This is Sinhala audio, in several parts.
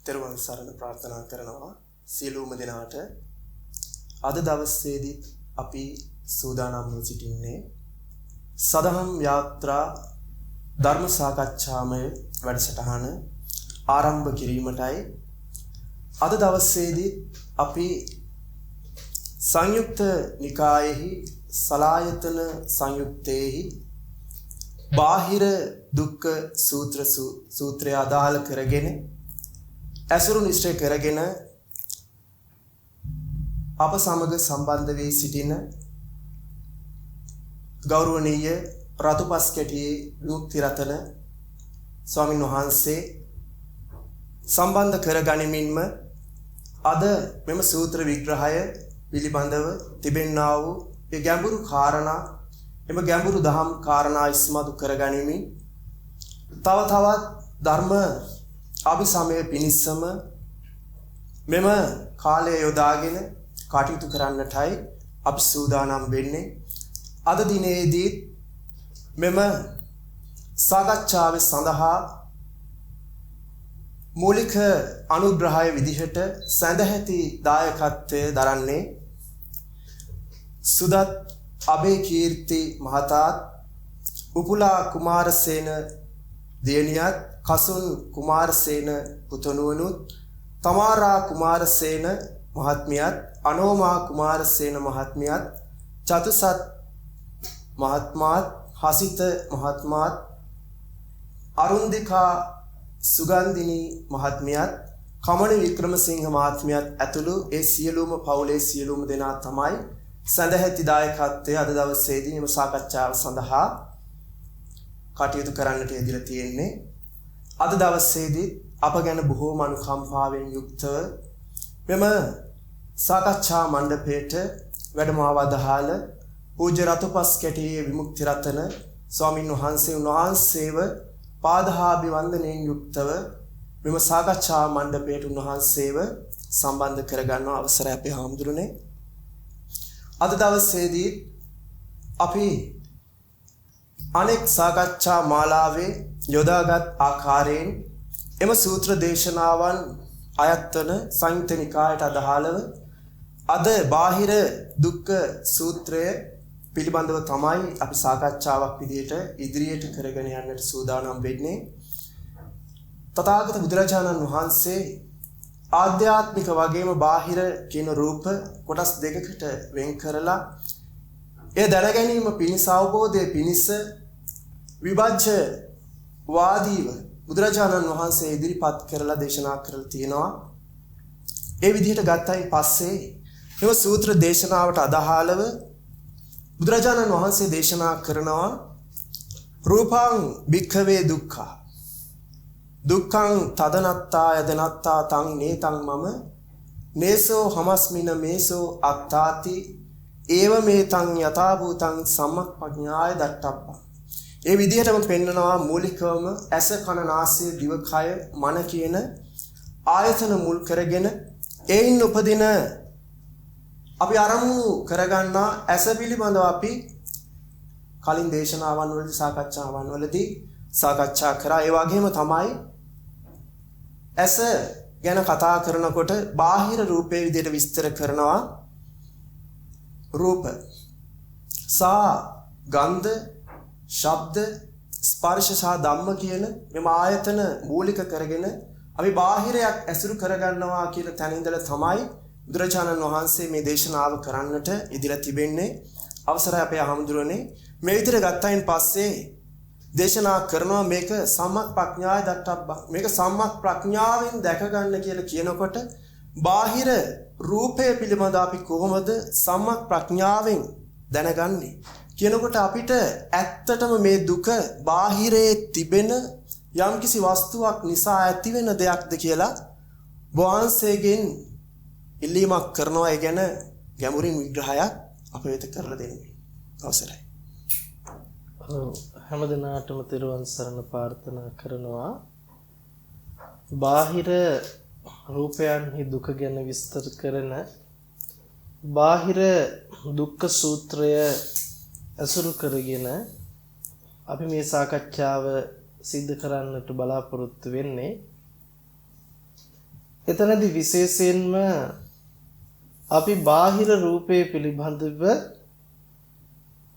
තෙරුවන් සරණ ප්‍රාර්ථනා කරනවා සියලුම දෙනාට. අද දවසේදී අපි සූදානම් වී සිටින්නේ සදහම් යාත්‍රා ධර්ම සාකච්ඡාමය වැඩසටහන ආරම්භ කිරීමටයි. අද දවසේදී අපි සංයුක්ත නිකායෙහි සලායතන සංයුත්තේහි බාහිර දුක්ඛ සූත්‍රය අදාළ කරගෙන ඇසුරු නිශ්චය කරගෙන අප සමග සම්බන්ධ වී සිටින ගෞරවනීය රතුපස්කැටියේ විමුක්ති රතන ස්වාමින් වහන්සේ සම්බන්ධ කර ගනිමින්ම අද මෙම සූත්‍ර විග්‍රහය පිළිබඳව තිබෙන්නා වූ ඒ ගැඹුරු කාරණා, එම ගැඹුරු දහම් කාරණා ඉස්මතු කර ගනිමින් තව තවත් ධර්ම අභිසමය පිණිසම මෙම කාලය යොදාගෙන කටයුතු කරන්නටයි අපි සූදානම් වෙන්නේ. අද දිනේදී මෙම සාකච්ඡාව සඳහා මූලික අනුග්‍රහය විදිහට සැදැහැති දායකත්වය දරන්නේ සුදත් අබේකීර්ති මහතාත්, උපුලා කුමාරසේන දියණියත්, කසුන් කුමාරසේන පුතණුවනුත්, තමාරා කුමාරසේන මහත්මියත්, අනෝමා කුමාරසේන මහත්මියත්, චතුසත් මහත්මාත්, හසිත මහත්මාත්, අරුන්දිකා සුගන්ධිනී මහත්මියත්, කමණ වික්‍රමසිංහ මහත්මියත් ඇතුළු ඒ සියලුම පවුලේ සියලුම දෙනා තමයි සැදැහැති දායකත්වයේ අද දවසේදී මේ සාකච්ඡාව සඳහා කටයුතු කරන්නට යෙදලා තියෙන්නේ. අද දවසේදී අප ගැන බොහෝම අනුකම්පාවෙන් යුක්තව මෙම සාකච්ඡා මණ්ඩපයට වැඩම වදාළ පූජ්‍ය රතුපස්කැටියේ විමුක්ති රතන ස්වාමින් වහන්සේ උන්වහන්සේව පාදහාභිවන්දනයෙන් යුක්තව මෙම සාකච්ඡා මණ්ඩපයට උන්වහන්සේව සම්බන්ධ කරගන්න අවසරය අපේ හාමුදුරනේ. අද දවසේදී අපි අනෙක් සාකච්ඡා මාලාවේ යොදාගත් ආකාරයෙන් එම සූත්‍ර දේශනාවන් අයත් වන සංයුත්ත නිකායට අදාළව අද බාහිර දුක්ඛ සූත්‍රය පිළිබඳව තමයි අපි සාකච්ඡාවක් විදිහට ඉදිරියට කරගෙන යන්නට සූදානම් වෙන්නේ. තථාගත බුදුරජාණන් වහන්සේ ආධ්‍යාත්මික වගේම බාහිර කියන රූප කොටස් දෙකකට වෙන් කරලා එය දැන ගැනීම පිණිස, අවබෝධය පිණිස විභජ්‍ය වාදීව බුදුරජාණන් වහන්සේ ඉදිරිපත් කරලා දේශනා කරලා තියෙනවා. ඒ විදිහට ගත්තයින් පස්සේ මෙම සූත්‍ර දේශනාවට අදාළව බුදුරජාණන් වහන්සේ දේශනා කරනවා රූපං භික්ඛවේ දුක්ඛා දුක්ඛං තදනත්තා යදනත්තා තං නේතං මම නේසෝ හමස්මින මේසෝ අත්තාති ඒව මේතං යථා භූතං සම්මප්පඥාය දට්ඨප්පා. ඒ විදිහටම පෙන්නනවා මූලිකවම ඇස කන නාසය දිව කය මන කියන ආයතන මුල් කරගෙන ඒයින් උපදින අපි අරමුණු කරගන්නා ඇස පිළිබඳව අපි කලින් දේශනාවන් වලදී සාකච්ඡාවන් වලදී සාකච්ඡා කරා. ඒ වගේම තමයි ඇස ගැන කතා කරනකොට බාහිර රූපේ විදිහට විස්තර කරනවා. රූප සා ගන්ධ ශබ්ද ස්පර්ශ සහ ධම්ම කියන මෙම ආයතන මූලික කරගෙන අපි බාහිරයක් ඇසුරු කරගන්නවා කියන තැන ඉඳලා තමයි බුදුරජාණන් වහන්සේ මේ දේශනාව කරන්නට ඉදිරිය තිබෙන්නේ. අවසරයි අපේ හාමුදුරනේ. මේ විදිහට ගත්තයින් පස්සේ දේශනා කරනවා මේක සම්මක් ප්‍රඥාය දට්ඨබ්බා. මේක සම්මක් ප්‍රඥාවෙන් දැක ගන්න කියලා කියනකොට බාහිර රූපය පිළිබඳ අපි කොහොමද සම්මක් ප්‍රඥාවෙන් දැනගන්නේ කියනකොට අපිට ඇත්තටම මේ දුක බාහිරේ තිබෙන යම්කිසි වස්තුවක් නිසා ඇතිවෙන දෙයක්ද කියලා වහන්සේගෙන් ඉල්ලීමක් කරනවා. ඒ ගැන ගැඹුරින් විග්‍රහයක් අප වෙත කරලා දෙන්න. අවසරයි. හැම දිනාටම තෙරුවන් සරණ ප්‍රාර්ථනා කරනවා. බාහිර රූපයන්හි දුක ගැන විස්තර කරන බාහිර දුක්ඛ සූත්‍රය අසුරු කරගෙන අපි මේ සාකච්ඡාව සිද්ධ කරන්නට බලාපොරොත්තු වෙන්නේ. එතනදී විශේෂයෙන්ම අපි බාහිර රූපේ පිළිබඳව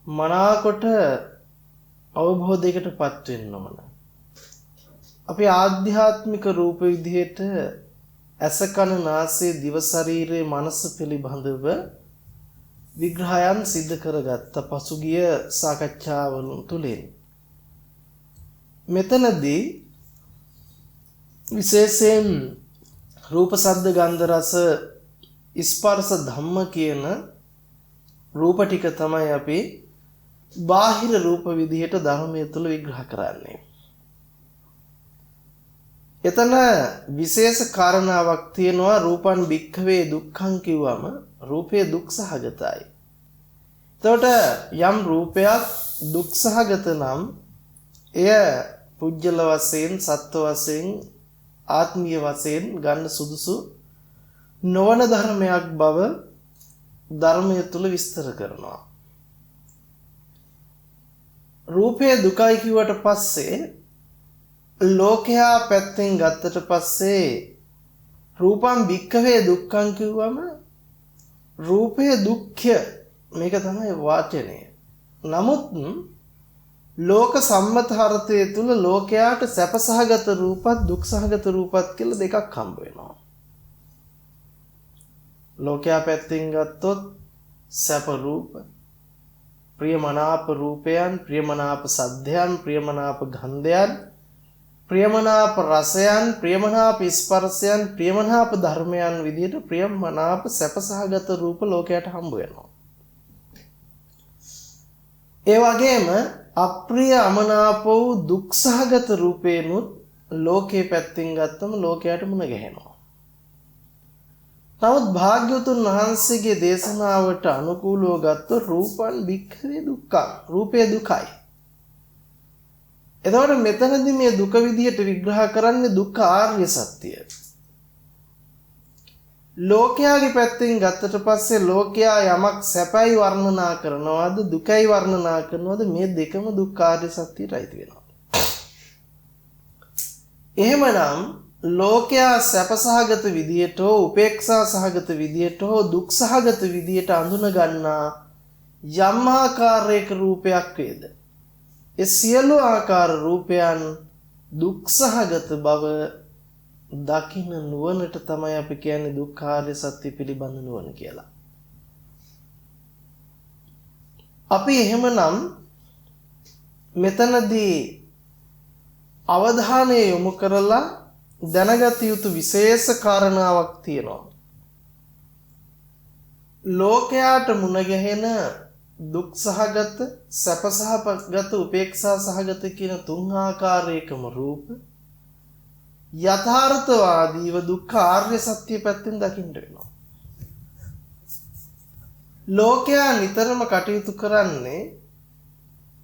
මනාකොට අවබෝධයකටපත් වෙන්න ඕන. අපි ආධ්‍යාත්මික රූප විදිහට ඇස කන නාසය දිව ශරීරයේ මනස පිළිබඳව විග්‍රහයන් සිද්ධ කරගත්ත පසුගිය සාකච්ඡාවල තුලින් මෙතනදී විශේෂයෙන් රූප ශබ්ද ගන්ධ රස ස්පර්ශ ධම්ම කියන රූප ටික තමයි අපි බාහිර රූප විදිහට ධර්මයේ තුල විග්‍රහ කරන්නේ. එතන විශේෂ කාරණාවක් තියෙනවා. රූපං භික්ඛවේ දුක්ඛං කිව්වම රූපය දුක් සහගතයි. එතකොට යම් රූපයක් දුක් සහගත නම් එය පුජ්‍යල වශයෙන් සත්ව වශයෙන් ආත්මීය වශයෙන් ගන්න සුදුසු නොවන ධර්මයක් බව ධර්මයේ තුල විස්තර කරනවා. රූපය දුකයි කිව්වට පස්සේ ලෝකයා පැත්තෙන් ගත්තට පස්සේ රූපං භික්ඛවේ දුක්ඛං කිව්වම රූපය දුක්ඛය මේක තමයි වාචනය. නමුත් ලෝක සම්මත අර්ථයේ තුල ලෝකයාට සැපසහගත රූපත් දුක්සහගත රූපත් කියලා දෙකක් හම්බ වෙනවා. ලෝකයා පැත්තෙන් ගත්තොත් සැප රූප, ප්‍රියමනාප රූපයන්, ප්‍රියමනාප සද්දයන්, ප්‍රියමනාප ගන්ධයන්, ප්‍රියමනාප රසයන්, ප්‍රියමනාප ස්පර්ශයන්, ප්‍රියමනාප ධර්මයන් විදිහට ප්‍රියමනාප සැපසහගත රූප ලෝකයට හම්බ වෙනවා. ඒ වගේම අප්‍රිය අමනාප වූ දුක්සහගත රූපේනුත් ලෝකේ පැත්තෙන් ගත්තම ලෝකයට මුණ ගැහෙනවා. නමුත් භාග්‍යවතුන් වහන්සේගේ දේශනාවට අනුකූලව ගත්තොත් රූපං භික්ඛවේ දුක්ඛං, රූපය දුකයි. එතකොට මෙතනදී මේ දුක විදියට විග්‍රහ කරන්නේ දුක්ඛ ආර්ය සත්‍යය. ලෝකයාගේ පැත්තෙන් ගත්තට පස්සේ ලෝකයා යමක් සැපයි වර්ණනා කරනවාද දුකයි වර්ණනා කරනවාද මේ දෙකම දුක්ඛ ආර්ය සත්‍යයට අයිති වෙනවා. එහෙමනම් ලෝකයා සැපසහගත විදියට හෝ උපේක්ෂා සහගත විදියට හෝ දුක් සහගත විදියට අඳුන ගන්නා යම් ආකාරයක රූපයක් වේද ඒ සියලු ආකාර රූපයන් දුක් සහගත බව දකින්න නුවණට තමයි අපි කියන්නේ දුක්ඛාර්ය සත්‍ය පිළිබඳ නුවණ කියලා. අපි එහෙමනම් මෙතනදී අවධානය යොමු කරලා දැනගත යුතු විශේෂ කාරණාවක් තියෙනවා. ලෝකයාට මුණ ගැහෙන දුක් සහගත, සැප සහගත, උපේක්ෂා සහගත කියන තුන් ආකාරයකම රූප යථාර්ථවාදීව දුක්ඛ ආර්ය සත්‍ය පැත්තෙන් දකින්න වෙනවා. ලෝකයා නිතරම කටයුතු කරන්නේ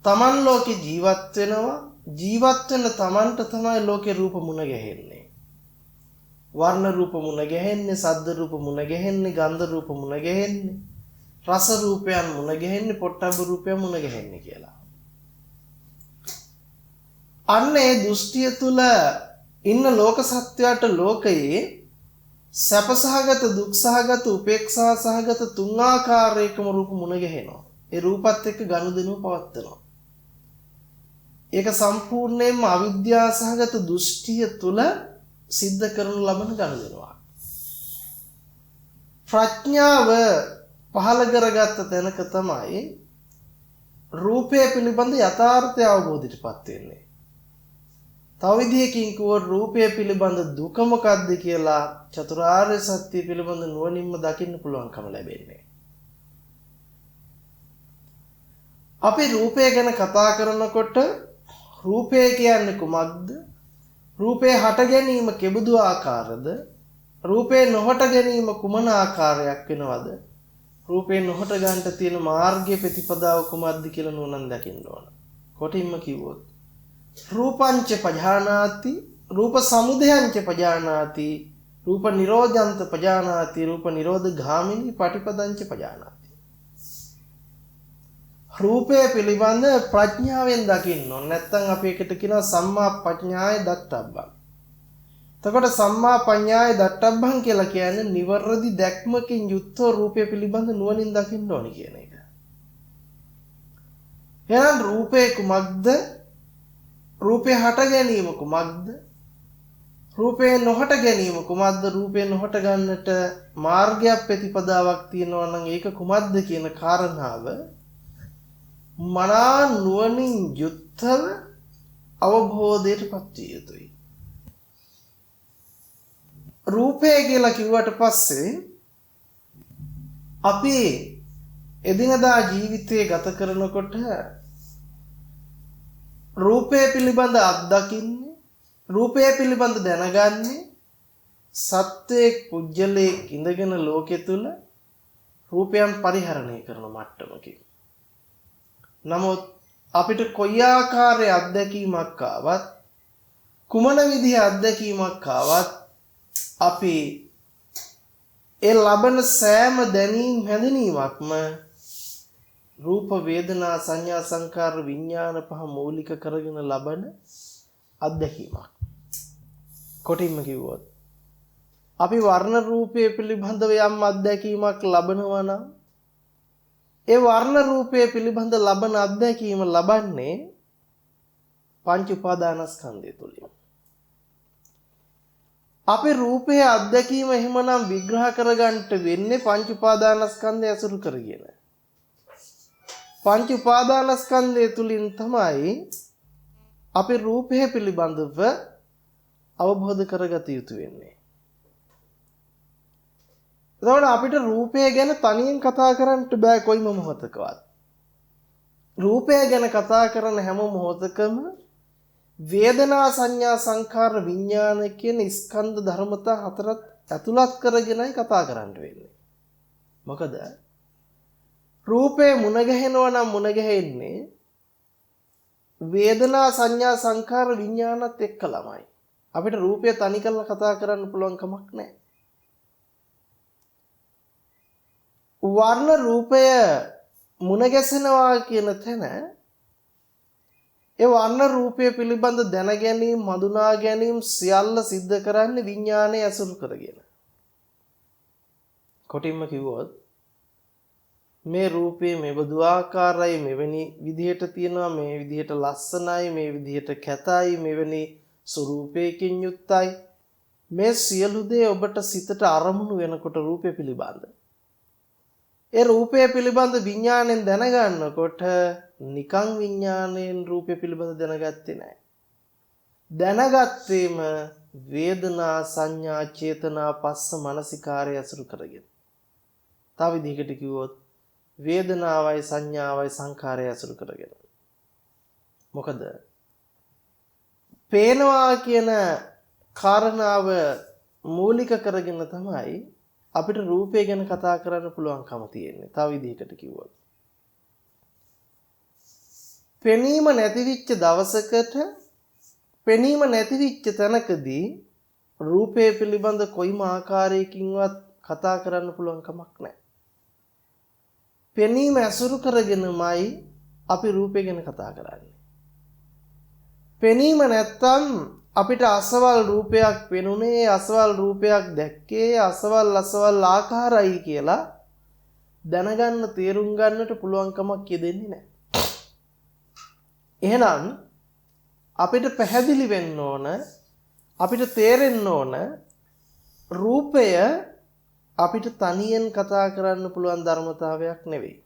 තමන් ලෝකේ ජීවත් වෙනවා. ජීවත් වෙන තමන්ට තමයි ලෝකේ රූප මුණ ගැහෙන්නේ. වර්ණ රූප මුණ ගැහෙන්නේ, ශබ්ද රූප මුණ ගැහෙන්නේ, ගන්ධ රූප මුණ ගැහෙන්නේ, රස රූපයන් මුණ ගැහෙන්නේ, පොට්ටබ්බ රූපයන් මුණ ගැහෙන්නේ කියලා. අන්නේ දෘෂ්ටිය තුල ඉන්න ලෝක සත්‍යයට ලෝකයේ සැපසහගත, දුක්සහගත, උපේක්ෂා සහගත තුන් ආකාරයකම රූප මුණ ගැහෙනවා. ඒ රූපත් එක්ක ගනුදෙනු පවත්වනවා. ඒක සම්පූර්ණයෙන්ම අවිද්‍යා සහගත දෘෂ්ටිය තුල සිද්ධ කරනු ලබන ගනුදෙනුවක්. ප්‍රඥාව පහළ කරගත්ත තැනක තමයි රූපය පිළිබඳ යථාර්ථය අවබෝධයටපත් වෙන්නේ. තව විදිහකින් කිව්වොත් රූපය පිළිබඳ දුක මොකක්ද කියලා චතුරාර්ය සත්‍ය පිළිබඳ නුවණින්ම දකින්න පුළුවන්කම ලැබෙන්නේ. අපි රූපය ගැන කතා කරනකොට රූපය කියන්නේ කුමක්ද? රූපේ හට ගැනීම කෙබඳු ආකාරද? රූපේ නොහට ගැනීම කුමන ආකාරයක් වෙනවද? රූපේ නොහට ගන්නට තියෙන මාර්ගයේ ප්‍රතිපදාව කුමක්ද කියලා නුවණින් දකින්න ඕන. කොටින්ම කිව්වොත් රූපංච පජානාති, රූප සමුදයංච පජානාති, රූප නිරෝධන්ත පජානාති රූප නිරෝධ ගාමිනී පටිපදංච පජානාති. රූපය පිළිබඳ ප්‍රඥාවෙන් දකින්න ඕන. නැත්නම් අපි එකට කියනවා සම්මා ප්‍රඥාය දත්තබ්බං. එතකොට සම්මා ප්‍රඥාය දත්තබ්බං කියලා කියන්නේ නිවර්දි දැක්මකින් යුක්තව රූපය පිළිබඳ නුවණින් දකින්න ඕනි කියන එක. එහෙනම් රූපේ කුමක්ද? රූපේ හට ගැනීම කුමක්ද? රූපේ නොහට ගැනීම කුමක්ද? රූපේ නොහට ගන්නට මාර්ගයක් ප්‍රතිපදාවක් තියෙනවා නම් ඒක කුමක්ද කියන කාරණාව මනා නුවණින් යුක්තව අවබෝධයටපත් විය යුතුයි. රූපය කියලා කිව්වට පස්සේ අපි එදිනදා ජීවිතයේ ගත කරනකොට රූපය පිළිබඳ අත්දකින්නේ, රූපය පිළිබඳ දැනගන්නේ සත්‍යයක් පුජ්‍යලයක් ඉඳගෙන ලෝකෙ තුල රූපයන් පරිහරණය කරන මට්ටමකින්. නමුත් අපිට කොයි ආකාරයේ අත්දැකීමක් ආවත්, කුමන විදිහේ අත්දැකීමක් ආවත් අපි ඒ ලබන සෑම දැනීම් හැඳිනීමක්ම රූප වේදනා සංඥා සංකාර විඥාන පහ මූලික කරගෙන ලබන අත්දැකීමක්. කොටින්ම කිව්වොත් අපි වර්ණ රූපය පිළිබඳව යම් අත්දැකීමක් ලබනවා නම් ඒ වර්ණ රූපය පිළිබඳ ලබන අත්දැකීම ලබන්නේ පංච උපාදානස්කන්ධය තුලින්. අපේ රූපයේ අත්දැකීම එහෙමනම් විග්‍රහ කරගන්නට වෙන්නේ පංච උපාදානස්කන්ධය ඇසුරු කරගෙන. පංච උපාදානස්කන්ධය තුලින් තමයි අපි රූපය පිළිබඳව අවබෝධ කරගත යුතු වෙන්නේ. එතකොට අපිට රූපය ගැන තනියෙන් කතා කරන්න බෑ කොයිම මොහොතකවත්. රූපය ගැන කතා කරන හැම මොහොතකම වේදනා සංඥා සංඛාර විඥාන කියන ස්කන්ධ ධර්මතා හතරත් ඇතුළත් කරගෙනයි කතා කරන්න වෙන්නේ. මොකද රූපේ මුණ ගැහෙනවා නම් මුණ ගැහෙන්නේ වේදනා සංඥා සංඛාර විඥානත් එක්කලමයි. අපිට රූපය තනි කරලා කතා කරන්න පුළුවන් කමක් නැහැ. වර්ණ රූපය මුණ ගැසෙනවා කියන තැන ඒ වර්ණ රූපය පිළිබඳ දැන ගැනීම, හඳුනා ගැනීම සියල්ල සිද්ධ කරන්නේ විඥානය ඇසුරු කරගෙන. කොටින්ම කිව්වොත් මේ රූපේ මෙබඳු ආකාරයි, මෙවැනි විදිහට තියෙනවා, මේ විදිහට ලස්සනයි, මේ විදිහට කැතයි, මෙවැනි ස්වරූපයකින් යුක්තයි. මේ සියලු දේ ඔබට සිතට අරමුණු වෙනකොට රූපය පිළිබඳ ඒ රූපය පිළිබඳ විඥාණයෙන් දැනගන්නකොට නිකං විඥාණයෙන් රූපය පිළිබඳ දැනගත්තේ නැහැ. දැනගත්තේම වේදනා සංඥා චේතනා පස්ස මනසිකාරය අසුරු කරගෙන. තව විදිහකට කිව්වොත් වේදනාවයි සංඥාවයි සංඛාරය අසුරු කරගෙන. මොකද පේනවා කියන කාරණාව මූලික කරගෙන තමයි අපිට රූපය ගැන කතා කරන්න පුළුවන්කම තියෙන්නේ. තව විදිහකට කිව්වොත් පෙනීම නැතිවිච්ච දවසකට, පෙනීම නැතිවිච්ච තැනකදී රූපය පිළිබඳ කොයිම ආකාරයකින්වත් කතා කරන්න පුළුවන් කමක් නැහැ. පෙනීම ඇසුරු කරගෙනමයි අපි රූපය ගැන කතා කරන්නේ. පෙනීම නැත්තම් අපිට අසවල් රූපයක් පෙනුනේ, අසවල් රූපයක් දැක්කේ, අසවල් ආකාරයි කියලා දැනගන්න, තේරුම් ගන්නට පුළුවන් කමක් යෙදෙන්නේ නැහැ. එහෙනම් අපිට පැහැදිලි වෙන්න ඕන, අපිට තේරෙන්න ඕන රූපය අපිට තනියෙන් කතා කරන්න පුළුවන් ධර්මතාවයක් නෙවෙයි.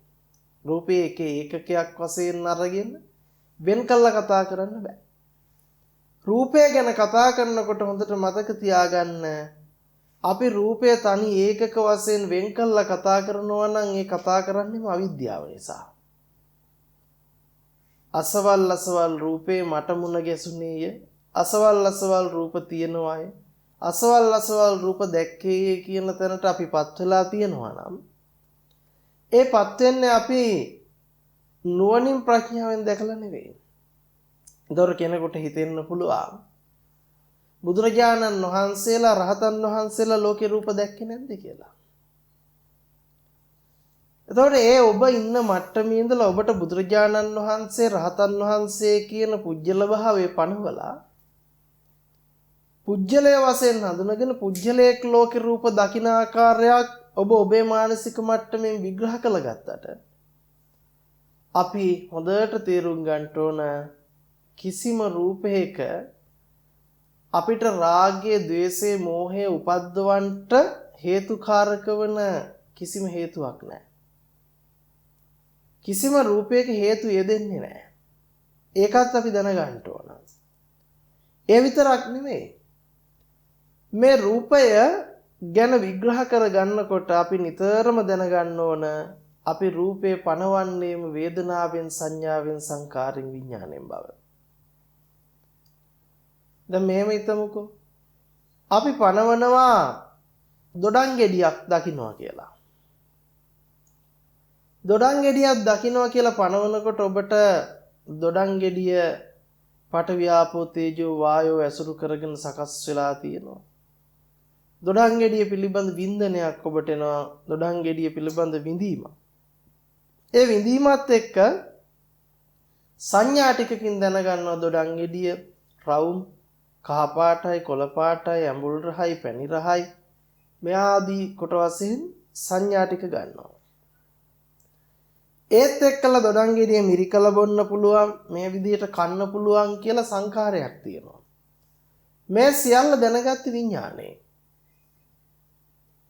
රූපයේ එක ඒකකයක් වශයෙන් අරගෙන වෙන් කළා කතා කරන්න බෑ. රූපය ගැන කතා කරනකොට හොඳට මතක තියාගන්න, අපි රූපය තනි ඒකක වශයෙන් වෙන් කළා කතා කරනවා නම් ඒ කතා කරන්නේම අවිද්‍යාව නිසා. අසවල් රූපේ මට මුණ ගැසුනේය, අසවල් රූප තියනවාය, අසවල් රූප දැක්කේ කියන තැනට අපිපත් වෙලා තියෙනවා නම් ඒපත් වෙන්නේ අපි නුවණින් ප්‍රඥාවෙන් දැකලා නෙවෙයි. දොර කෙනෙකුට හිතෙන්න පුළුවන් බුදුරජාණන් වහන්සේලා රහතන් වහන්සේලා ලෝකේ රූප දැක්කේ නැද්ද කියලා. එතකොට ඒ ඔබ ඉන්න මට්ටමේ ඉඳලා ඔබට බුදුරජාණන් වහන්සේ රහතන් වහන්සේ කියන පුජ්‍යල භාවයේ පණවලා පුජ්‍යලයේ වශයෙන් හඳුනගෙන පුජ්‍යලයක ලෝකේ රූප දකින ආකාරයක් ඔබ ඔබේ මානසික මට්ටමින් විග්‍රහ කළ ගත්තට අපි හොඳට තේරුම් ගන්න ඕන කිසිම රූපයක අපිට රාගය, ద్వේෂය, මෝහය උපද්දවන්නට හේතුකාරක වන කිසිම හේතුවක් නැහැ. කිසිම රූපයක හේතු යෙදෙන්නේ නැහැ. ඒකත් අපි දැනගන්න ඕන. ඒ විතරක් නෙමෙයි. මේ රූපය ගැන විග්‍රහ කර ගන්නකොට අපි නිතරම දැනගන්න ඕන අපි රූපේ පනවන්නේම වේදනාවෙන්, සංඥාවෙන්, සංකාරයෙන්, විඥාණයෙන් බව. දැන් මේව හිතමුකෝ. අපි පනවනවා දොඩම් ගෙඩියක් දකින්නවා කියලා. දොඩම් ගෙඩියක් දකින්නවා කියලා පනවනකොට ඔබට දොඩම් ගෙඩිය පඨවි ආපෝ තේජෝ වායෝ ඇසුරු කරගෙන සකස් වෙලා තියෙනවා. දොඩම් ගෙඩිය පිළිබඳ වින්දනයක් ඔබට එනවා. දොඩම් ගෙඩිය පිළිබඳ විඳීමක්. ඒ විඳීමත් එක්ක සංඥා ටිකකින් දැනගන්නවා දොඩම් ගෙඩිය රවුම්, කහ පාටයි, කොළ පාටයි, ඇඹුල් රහයි, පැණි රහයි මේ ආදී කොට වශයෙන් සංඥා ටික ගන්නවා. ඒත් එක්කලා දොඩම් ගෙඩිය මිරිකලා බොන්න පුළුවන්, මේ විදිහට කන්න පුළුවන් කියලා සංකාරයක් තියෙනවා. මේ සියල්ල දැනගත්ත විඥානේ.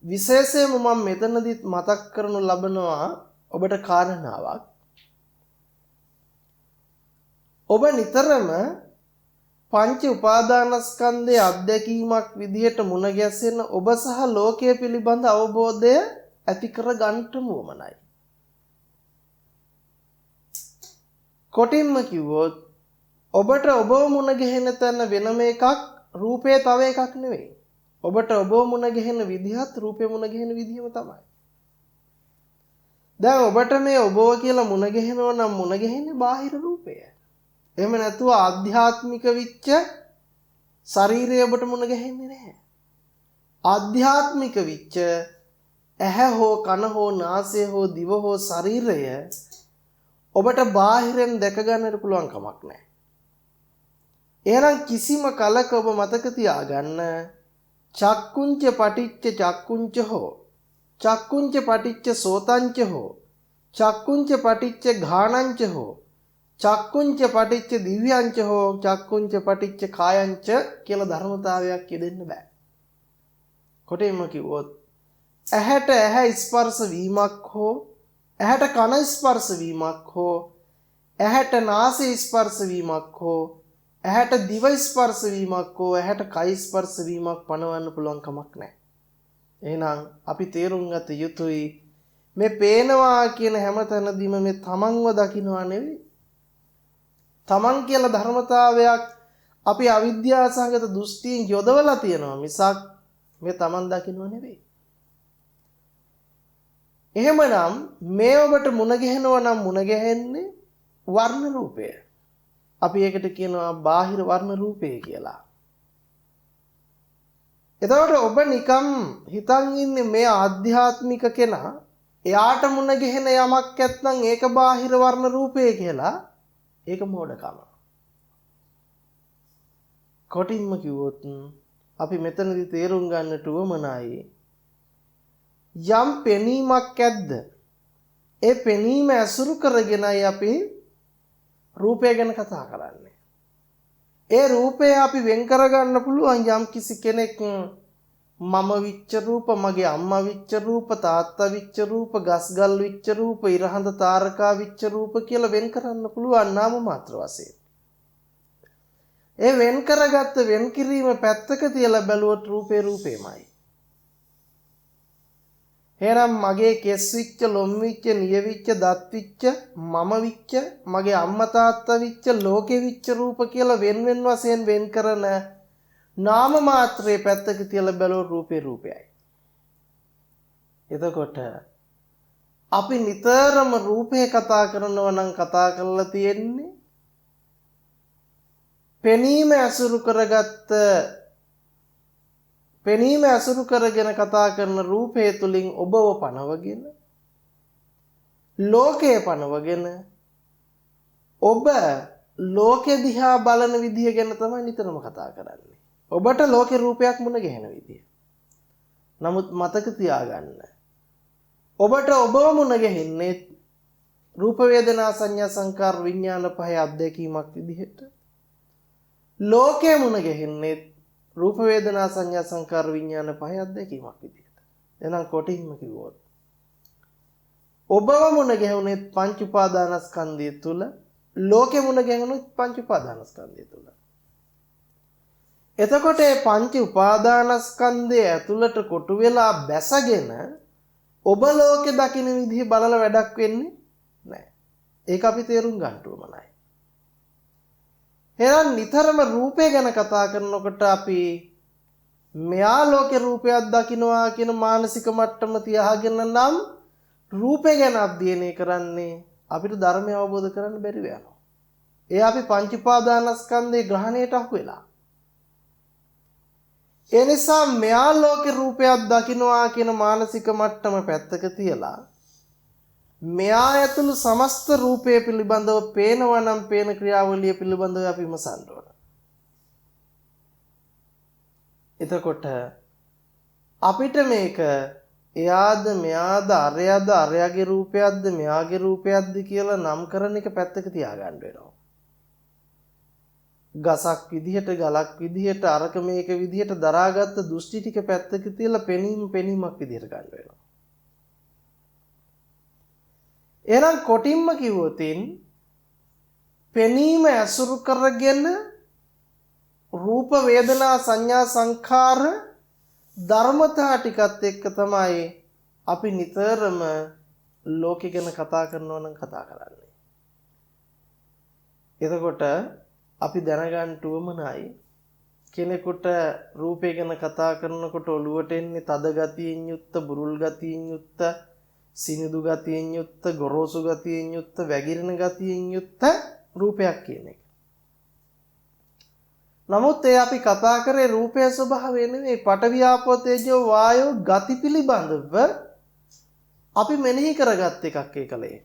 විශේෂයෙන්ම මම මෙතනදිත් මතක් කරනු ලබනවා ඔබට කාරණාවක්. ඔබ නිතරම පංච උපාදානස්කන්ධයේ අත්දැකීමක් විදිහට මුණ ගැසෙන ඔබ සහ ලෝකය පිළිබඳ අවබෝධය ඇති කර ගන්නට උවමනයි. කොටින්ම කිව්වොත් ඔබට ඔබව මුණ ගැහෙන තැන වෙනම එකක්, රූපේ තව එකක් නෙවෙයි. ඔබට ඔබව මුණ ගැහෙන විදිහත් රූපේ මුණ ගැහෙන විදිහම තමයි. දැන් ඔබට මේ ඔබව කියලා මුණ ගැහෙනවා නම් මුණ ගැහෙන්නේ බාහිර රූපය. එහෙම නැතුව ආධ්‍යාත්මික විච්ච ශරීරය ඔබට මුණ ගැහෙන්නේ නැහැ. ආධ්‍යාත්මික විච්ච ඇහැ හෝ කන හෝ නාසය හෝ දිව හෝ ශරීරය ඔබට බාහිරෙන් දැක ගන්නට පුළුවන් කමක් නැහැ. එහෙනම් කිසිම කලක ඔබ මතක තියාගන්න චක්කුංච පටිච්ච චක්කුංච හෝ චක්කුංච පටිච්ච සෝතංච හෝ චක්කුංච පටිච්ච ඝානංච හෝ චක්කුංච පටිච්ච දිව්‍යංච හෝ චක්කුංච පටිච්ච කායංච කියලා ධර්මතාවයක් යෙදෙන්න බෑ. කොටින්ම කිව්වොත් ඇහැට ඇහැ ස්පර්ශ වීමක් හෝ ඇහැට කන ස්පර්ශ වීමක් හෝ ඇහැට නාසය ස්පර්ශ වීමක් හෝ ඇහැට දිව ස්පර්ශ වීමක් හෝ ඇහැට කය ස්පර්ශ වීමක් පනවන්න පුළුවන් කමක් නැහැ. එහෙනම් අපි තේරුම් ගත යුතුයි මේ පේනවා කියන හැම තැනදීම මේ තමන්ව දකින්නවා නෙවෙයි. තමන් කියලා ධර්මතාවයක් අපි අවිද්‍යාව සහගත දෘෂ්ටියෙන් යොදවලා තියෙනවා මිසක් මේ තමන් දකින්නවා නෙවෙයි. එහෙමනම් මේ ඔබට මුණ ගැහෙනවා නම් මුණ ගැහෙන්නේ වර්ණ රූපය. අපි ඒකට කියනවා බාහිර වර්ණ රූපය කියලා. එතකොට ඔබ නිකම් හිතන් ඉන්නේ මේ ආධ්‍යාත්මික කෙනා එයාට මුණ ගැහෙන යමක් ඇත්නම් ඒක බාහිර වර්ණ රූපය කියලා. ඒක මෝඩකම. කොටින්ම කිව්වොත් අපි මෙතනදී තේරුම් ගන්නට උවමනයි යම් පෙනීමක් ඇද්ද ඒ පෙනීම ඇසුරු කරගෙනයි අපි රූපය ගැන කතා කරන්නේ. ඒ රූපය අපි වෙන් කරගන්න පුළුවන් යම් කිසි කෙනෙක් මම විච්ච රූප, මගේ අම්මා විච්ච රූප, තාත්තා විච්ච රූප, ගස්ගල් විච්ච රූප, ඉරහඳ තාරකා විච්ච රූප කියලා වෙන් කරන්න පුළුවන් නාම මාත්‍ර වශයෙන්. ඒ වෙන් කරගත්ත වෙන් කිරීම පැත්තක තියලා බැලුවොත් රූපේ රූපේමයි. එහෙනම් මගේ කෙස් විච්ච, ලොම් විච්ච, නිය විච්ච, දත් විච්ච, මම විච්ච, මගේ අම්මා තාත්තා විච්ච, ලෝකෙ විච්ච රූප කියලා වෙන වෙන වශයෙන් වෙන් කරන නාම මාත්‍රේ පැත්තක තියලා බැලුවොත් රූපේ රූපයයි. එතකොට අපි නිතරම රූපේ කතා කරනවා නම් කතා කරලා තියෙන්නේ පෙනීම ඇසුරු කරගත්ත පෙනීම ඇසුරු කරගෙන කතා කරන රූපය තුලින් ඔබව පනවගෙන ලෝකය පනවගෙන ඔබ ලෝකෙ දිහා බලන විදිය ගැන තමයි නිතරම කතා කරන්නේ. ඔබට ලෝකේ රූපයක් මුණ ගැහෙන විදිය. නමුත් මතක තියාගන්න. ඔබට ඔබව මුණ ගැහෙන්නේ රූප වේදනා සංඥා සංකාර විඥාන පහේ අත්දැකීමක් විදිහට. ලෝකේ මුණ ගැහෙන්නේ රූප වේදනා සංඥා සංකාර විඥාන පහේ අත්දැකීමක් විදිහට. එහෙනම් කොටින්ම කිව්වොත් ඔබව මුණ ගැහුනේ පංච උපාදානස්කන්ධය තුල, ලෝකෙ මුණ ගැහුනේ පංච උපාදානස්කන්ධය තුල. එතකොට මේ පංච උපාදානස්කන්ධය ඇතුළට කොටු වෙලා බැසගෙන ඔබ ලෝකෙ දකින්න විදිහ බලලා වැඩක් වෙන්නේ නැහැ. ඒක අපි තේරුම් ගන්න ඕනයි. එහෙනම් නිතරම රූපය ගැන කතා කරනකොට අපි මෙයා ලෝකේ රූපයක් දකින්නවා කියන මානසික මට්ටම තියාගෙන නම් රූපය ගැන අධ්‍යයනය කරන්නේ අපිට ධර්මය අවබෝධ කරගන්න බැරි වෙනවා. ඒ අපි පංච උපාදානස්කන්ධේ ග්‍රහණයට අහු වෙලා. ඒ නිසා මෙයා ලෝකේ රූපයක් දකින්නවා කියන මානසික මට්ටම පැත්තක තියලා මෙයා ඇතුළු සමස්ත රූපය පිළිබඳව පේනවා නම් පේන ක්‍රියාවලිය පිළිබඳව අපි විමසන්න ඕන. එතකොට අපිට මේක එයාද මෙයාද අරයාද අරයාගේ රූපයක්ද මෙයාගේ රූපයක්ද කියලා නම් කරන එක පැත්තක තියාගන්න වෙනවා. ගසක් විදිහට ගලක් විදිහට අරක මේක විදිහට දරාගත්ත දෘෂ්ටි ටික පැත්තක තියලා පෙනීමක් විදිහට ගන්න වෙනවා. එහෙනම් කොටින්ම කිව්වොතින් පෙනීම ඇසුරු කරගෙන රූප වේදනා සංඥා සංඛාර ධර්මතා ටිකත් එක්ක තමයි අපි නිතරම ලෝකෙ ගැන කතා කරනවා නම් කතා කරන්නේ. එතකොට අපි දැනගන්න උවමනයි කෙනෙකුට රූපය ගැන කතා කරනකොට ඔළුවට එන්නේ තද ගතියෙන් යුක්ත, බුරුල් ගතියෙන් යුක්ත, සිනිදු ගතියෙන් යුක්ත, ගොරෝසු ගතියෙන් යුක්ත, වැగిරෙන ගතියෙන් යුක්ත රූපයක් කියන එක. නමුත් ඒ අපි කතා කරේ රූපයේ ස්වභාවය නෙවෙයි, පඨවි ආපෝ තේජෝ වායෝ ගති පිළිබඳව අපි මෙනෙහි කරගත් එකක් ඒකලේ.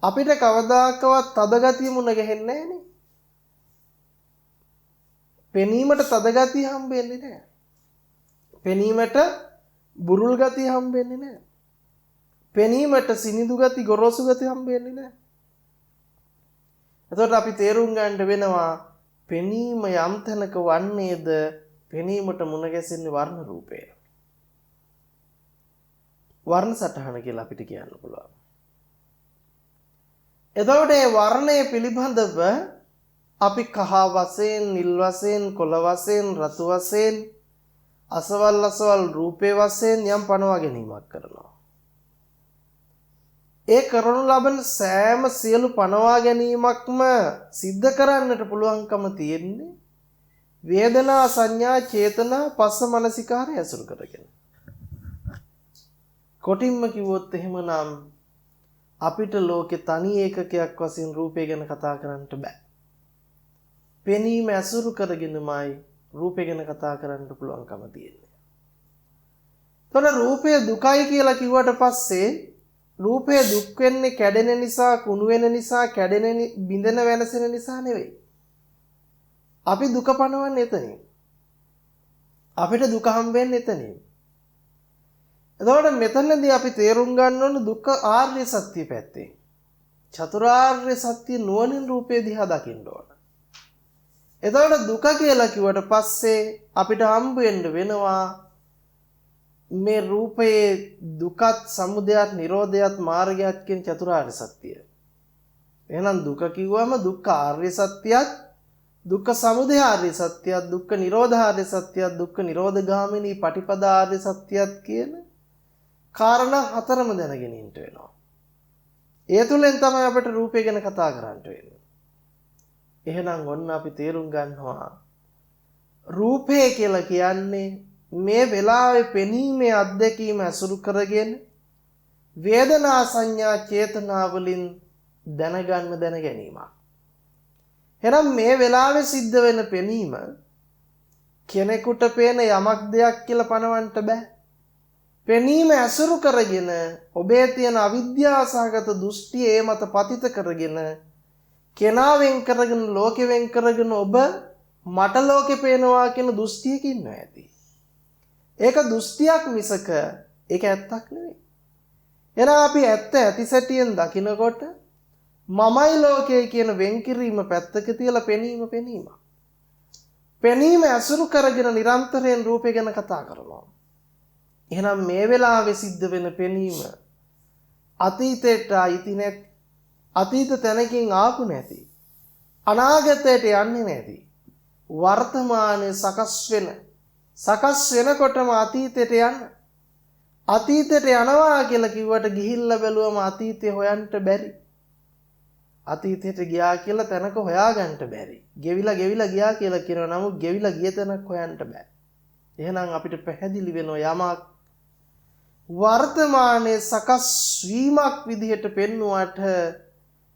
අපිට කවදාකවත් තද ගතිය මුණ ගැහෙන්නේ නැහනේ. පෙනීමට තද ගතිය හම්බෙන්නේ නැහැ. පෙනීමට බුරුල් ගතිය හම්බෙන්නේ නැහැ. පෙනීමට සිනිදු ගති, ගොරෝසු ගති හම්බෙන්නේ නැහැ. එතකොට අපි තේරුම් ගන්න වෙනවා පෙනීම යම් තැනක වන්නේද පෙනීමට මුණ ගැසෙන්නේ වර්ණ රූපය. වර්ණ සටහන කියලා අපිට කියන්න පුළුවන්. එතකොට මේ වර්ණය පිළිබඳව අපි කහ වශයෙන්, නිල් වශයෙන්, කොළ වශයෙන්, රතු වශයෙන්, අසවල් රූපේ වශයෙන් යම් පනවා ගැනීමක් කරනවා. ඒ කරනු ලබන සෑම සියලු පනවා ගැනීමක්ම සිද්ධ කරන්නට පුළුවන්කම තියෙන්නේ වේදනා සංඥා චේතනා පස්ස මනසිකාරය ඇසුරු කරගෙන. කොටින්ම කිව්වොත් එහෙමනම් අපිට ලෝකේ තනි ඒකකයක් වශයෙන් රූපය ගැන කතා කරන්නට බෑ. පෙනීම ඇසුරු කරගෙනමයි රූපය ගැන කතා කරන්න පුළුවන්කම තියෙන්නේ. එතකොට රූපය දුකයි කියලා කිව්වට පස්සේ රූපය දුක් වෙන්නේ කැඩෙන නිසා, කුණු වෙන නිසා, කැඩෙන, බිඳෙන, වෙනසෙන නිසා නෙවෙයි. අපි දුක පනවන්නේ එතනින්. අපිට දුක හම්බෙන්නේ එතනින්. එතකොට මෙතනදී අපි තේරුම් ගන්න ඕන දුක්ඛ ආර්ය සත්‍ය පැත්තේ. චතුරාර්ය සත්‍ය නුවණින් රූපය දිහා දකින්න ඕන. එතකොට දුක කියලා කිව්වට පස්සේ අපිට හම්බ වෙන්න වෙනවා මේ රූපයේ දුකත්, සමුදයත්, නිරෝධයත්, මාර්ගයත් කියන චතුරාර්ය සත්‍යය. එහෙනම් දුක කිව්වම දුක්ඛ ආර්ය සත්‍යයත්, දුක්ඛ සමුදය ආර්ය සත්‍යයත්, දුක්ඛ නිරෝධ ආර්ය සත්‍යයත්, දුක්ඛ නිරෝධ ගාමිනී පටිපදා ආර්ය සත්‍යයත් කියන කාරණා හතරම දැනගෙන ඉන්න වෙනවා. ඒ තුලින් තමයි අපිට රූපය ගැන කතා කරන්න වෙන්නේ. එහෙනම් ඔන්න අපි තේරුම් ගන්නවා රූපය කියලා කියන්නේ මේ වෙලාවේ පෙනීමේ අත්දැකීම ඇසුරු කරගෙන වේදනා සංඥා චේතනා වලින් දැන ගැනීමක්. එහෙනම් මේ වෙලාවේ සිද්ධ වෙන පෙනීම කෙනෙකුට පේන යමක් දෙයක් කියලා පනවන්න බෑ. පෙනීම ඇසුරු කරගෙන ඔබේ තියෙන අවිද්‍යාව සහගත දෘෂ්ටිය ඒ මත පතිත කරගෙන කෙනා වෙන් කරගෙන ලෝකෙ වෙන් කරගෙන ඔබ මට ලෝකෙ පේනවා කියන දෘෂ්ටියක ඉන්නවා ඇති. ඒක දෘෂ්ටියක් මිසක ඒක ඇත්තක් නෙවෙයි. එහෙනම් අපි ඇත්ත ඇති සැටියෙන් දකිනකොට මමයි ලෝකය කියන වෙන් කිරීම පැත්තක තියලා පෙනීම. පෙනීම ඇසුරු කරගෙන නිරන්තරයෙන් රූපය ගැන කතා කරනවා. එහෙනම් මේ වෙලාවේ සිද්ධ වෙන පෙනීම අතීතයට අයිති නැති, අතීත තැනකින් ආපු නැති, අනාගතයට යන්නේ නැති, වර්තමානයේ සකස් වෙනකොටම අතීතයට යන්න. අතීතයට යනවා කියලා කිව්වට ගිහිල්ලා බැලුවම අතීතය හොයන්න බැරි. අතීතයට ගියා කියලා තැනක හොයාගන්න බැරි. ගෙවිලා ගියා කියලා කියනවා. නමුත් ගෙවිලා ගිය තැනක් හොයන්න බෑ. එහෙනම් අපිට පැහැදිලි වෙනවා යමක් වර්තමානයේ සකස් වීමක් විදිහට පෙන්වුවට